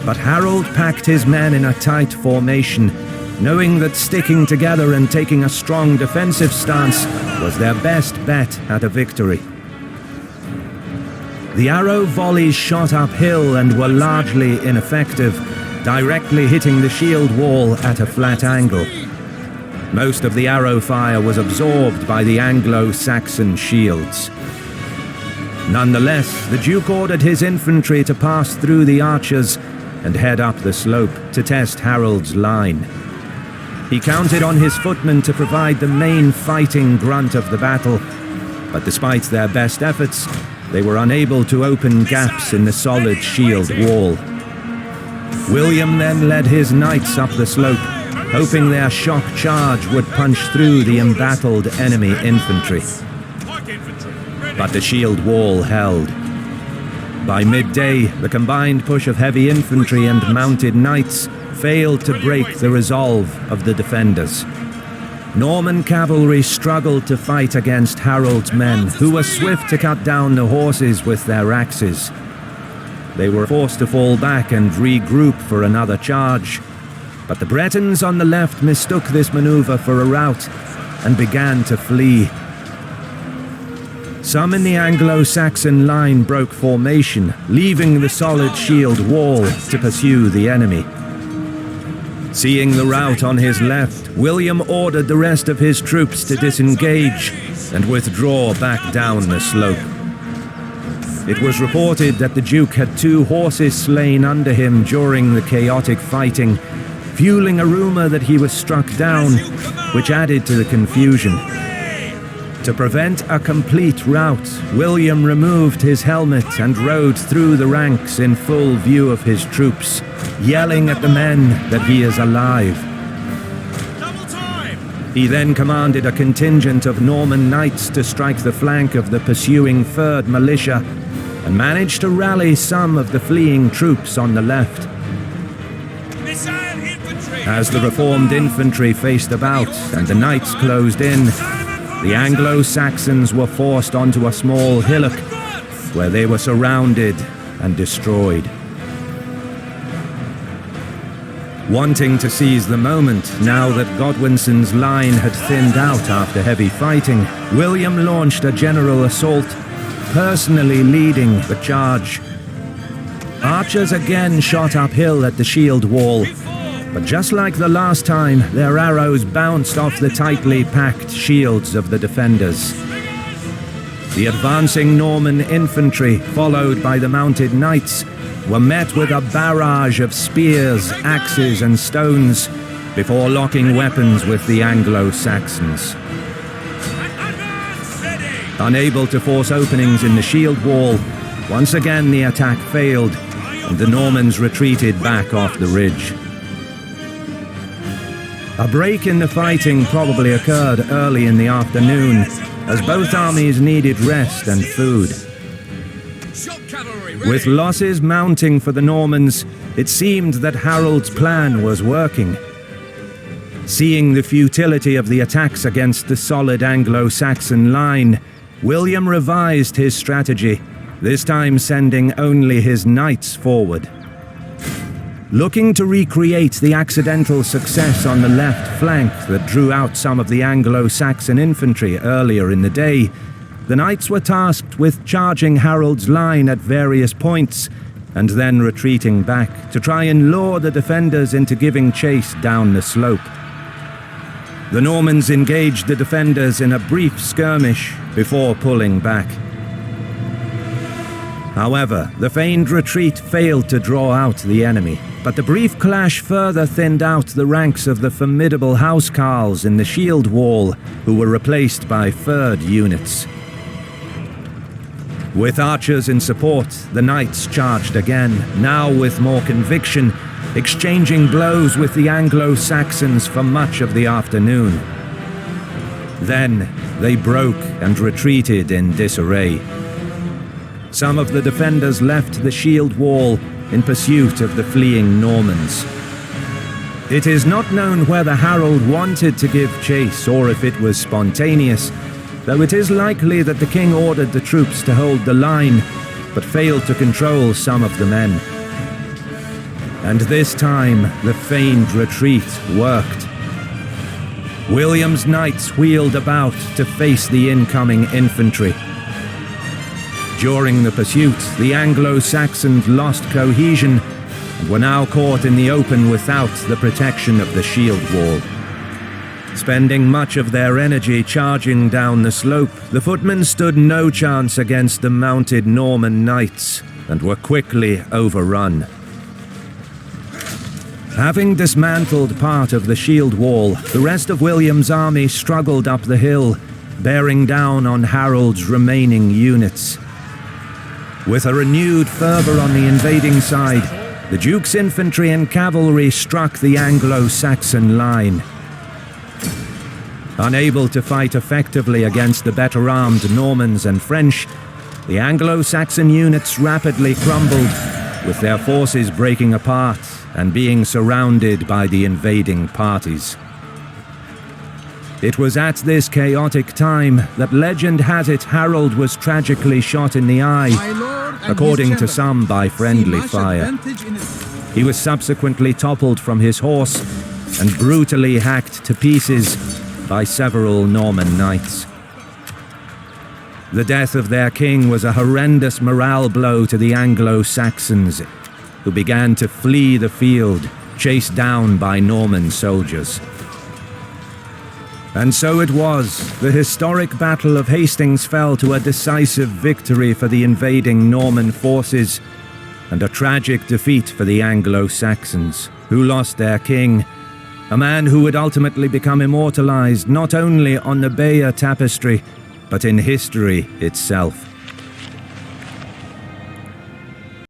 S4: But Harold packed his men in a tight formation, knowing that sticking together and taking a strong defensive stance was their best bet at a victory. The arrow volleys shot uphill and were largely ineffective, directly hitting the shield wall at a flat angle. Most of the arrow fire was absorbed by the Anglo-Saxon shields. Nonetheless, the Duke ordered his infantry to pass through the archers and head up the slope to test Harold's line. He counted on his footmen to provide the main fighting grunt of the battle, but despite their best efforts, they were unable to open gaps in the solid shield wall. William then led his knights up the slope, hoping their shock charge would punch through the embattled enemy infantry. But the shield wall held. By midday, the combined push of heavy infantry and mounted knights failed to break the resolve of the defenders. Norman cavalry struggled to fight against Harold's men, who were swift to cut down the horses with their axes. They were forced to fall back and regroup for another charge, but the Bretons on the left mistook this maneuver for a rout and began to flee. Some in the Anglo-Saxon line broke formation, leaving the solid shield wall to pursue the enemy. Seeing the rout on his left, William ordered the rest of his troops to disengage and withdraw back down the slope. It was reported that the Duke had 2 horses slain under him during the chaotic fighting, fueling a rumor that he was struck down, which added to the confusion. To prevent a complete rout, William removed his helmet and rode through the ranks in full view of his troops, yelling at the men that he is alive. He then commanded a contingent of Norman knights to strike the flank of the pursuing Third Militia and managed to rally some of the fleeing troops on the left. As the reformed infantry faced about and the knights closed in, the Anglo-Saxons were forced onto a small hillock where they were surrounded and destroyed. Wanting to seize the moment now that Godwinson's line had thinned out after heavy fighting, William launched a general assault, personally leading the charge. Archers again shot uphill at the shield wall, but just like the last time, their arrows bounced off the tightly packed shields of the defenders. The advancing Norman infantry, followed by the mounted knights, were met with a barrage of spears, axes and stones before locking weapons with the Anglo-Saxons. Unable to force openings in the shield wall, once again the attack failed and the Normans retreated back off the ridge. A break in the fighting probably occurred early in the afternoon, as both armies needed rest and food. With losses mounting for the Normans, it seemed that Harold's plan was working. Seeing the futility of the attacks against the solid Anglo-Saxon line, William revised his strategy, this time sending only his knights forward. Looking to recreate the accidental success on the left flank that drew out some of the Anglo-Saxon infantry earlier in the day, the knights were tasked with charging Harold's line at various points and then retreating back to try and lure the defenders into giving chase down the slope. The Normans engaged the defenders in a brief skirmish before pulling back. However, the feigned retreat failed to draw out the enemy, but the brief clash further thinned out the ranks of the formidable housecarls in the shield wall, who were replaced by third units. With archers in support, the knights charged again, now with more conviction, exchanging blows with the Anglo-Saxons for much of the afternoon. Then they broke and retreated in disarray. Some of the defenders left the shield wall in pursuit of the fleeing Normans. It is not known whether Harold wanted to give chase or if it was spontaneous, though it is likely that the king ordered the troops to hold the line, but failed to control some of the men. And this time, the feigned retreat worked. William's knights wheeled about to face the incoming infantry. During the pursuit, the Anglo-Saxons lost cohesion and were now caught in the open without the protection of the shield wall. Spending much of their energy charging down the slope, the footmen stood no chance against the mounted Norman knights and were quickly overrun. Having dismantled part of the shield wall, the rest of William's army struggled up the hill, bearing down on Harold's remaining units. With a renewed fervour on the invading side, the Duke's infantry and cavalry struck the Anglo-Saxon line. Unable to fight effectively against the better-armed Normans and French, the Anglo-Saxon units rapidly crumbled, with their forces breaking apart and being surrounded by the invading parties. It was at this chaotic time that legend has it Harold was tragically shot in the eye, according to some by friendly fire. He was subsequently toppled from his horse and brutally hacked to pieces by several Norman knights. The death of their king was a horrendous morale blow to the Anglo-Saxons, who began to flee the field, chased down by Norman soldiers. And so it was, the historic Battle of Hastings fell to a decisive victory for the invading Norman forces, and a tragic defeat for the Anglo-Saxons, who lost their king, a man who would ultimately become immortalized not only on the Bayeux Tapestry, but in history itself.